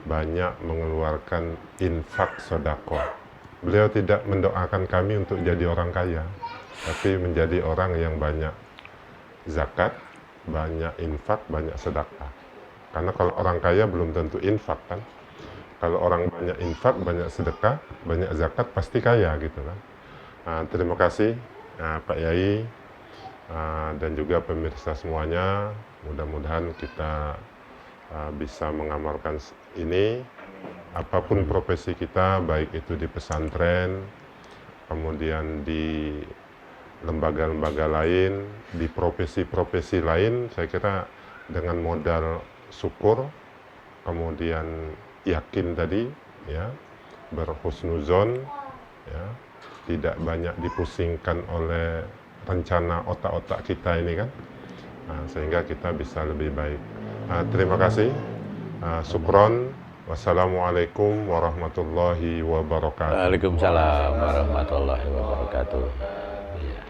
Speaker 1: banyak mengeluarkan infak sedekah. Beliau tidak mendoakan kami untuk jadi orang kaya, tapi menjadi orang yang banyak zakat, banyak infak, banyak sedekah. Karena kalau orang kaya belum tentu infak kan. Kalau orang banyak infak, banyak sedekah, banyak zakat, pasti kaya gitu kan. Terima kasih Pak Yai dan juga pemirsa semuanya. Mudah-mudahan kita bisa mengamalkan ini. Apapun profesi kita, baik itu di pesantren, kemudian di lembaga-lembaga lain, di profesi-profesi lain, saya kira dengan modal syukur, kemudian yakin tadi, ya, berhusnuzon, ya, tidak banyak dipusingkan oleh rencana otak-otak kita ini kan, sehingga kita bisa lebih baik. Terima kasih, syukron. Wassalamualaikum warahmatullahi wabarakatuh.
Speaker 2: Waalaikumsalam warahmatullahi wabarakatuh. Iya.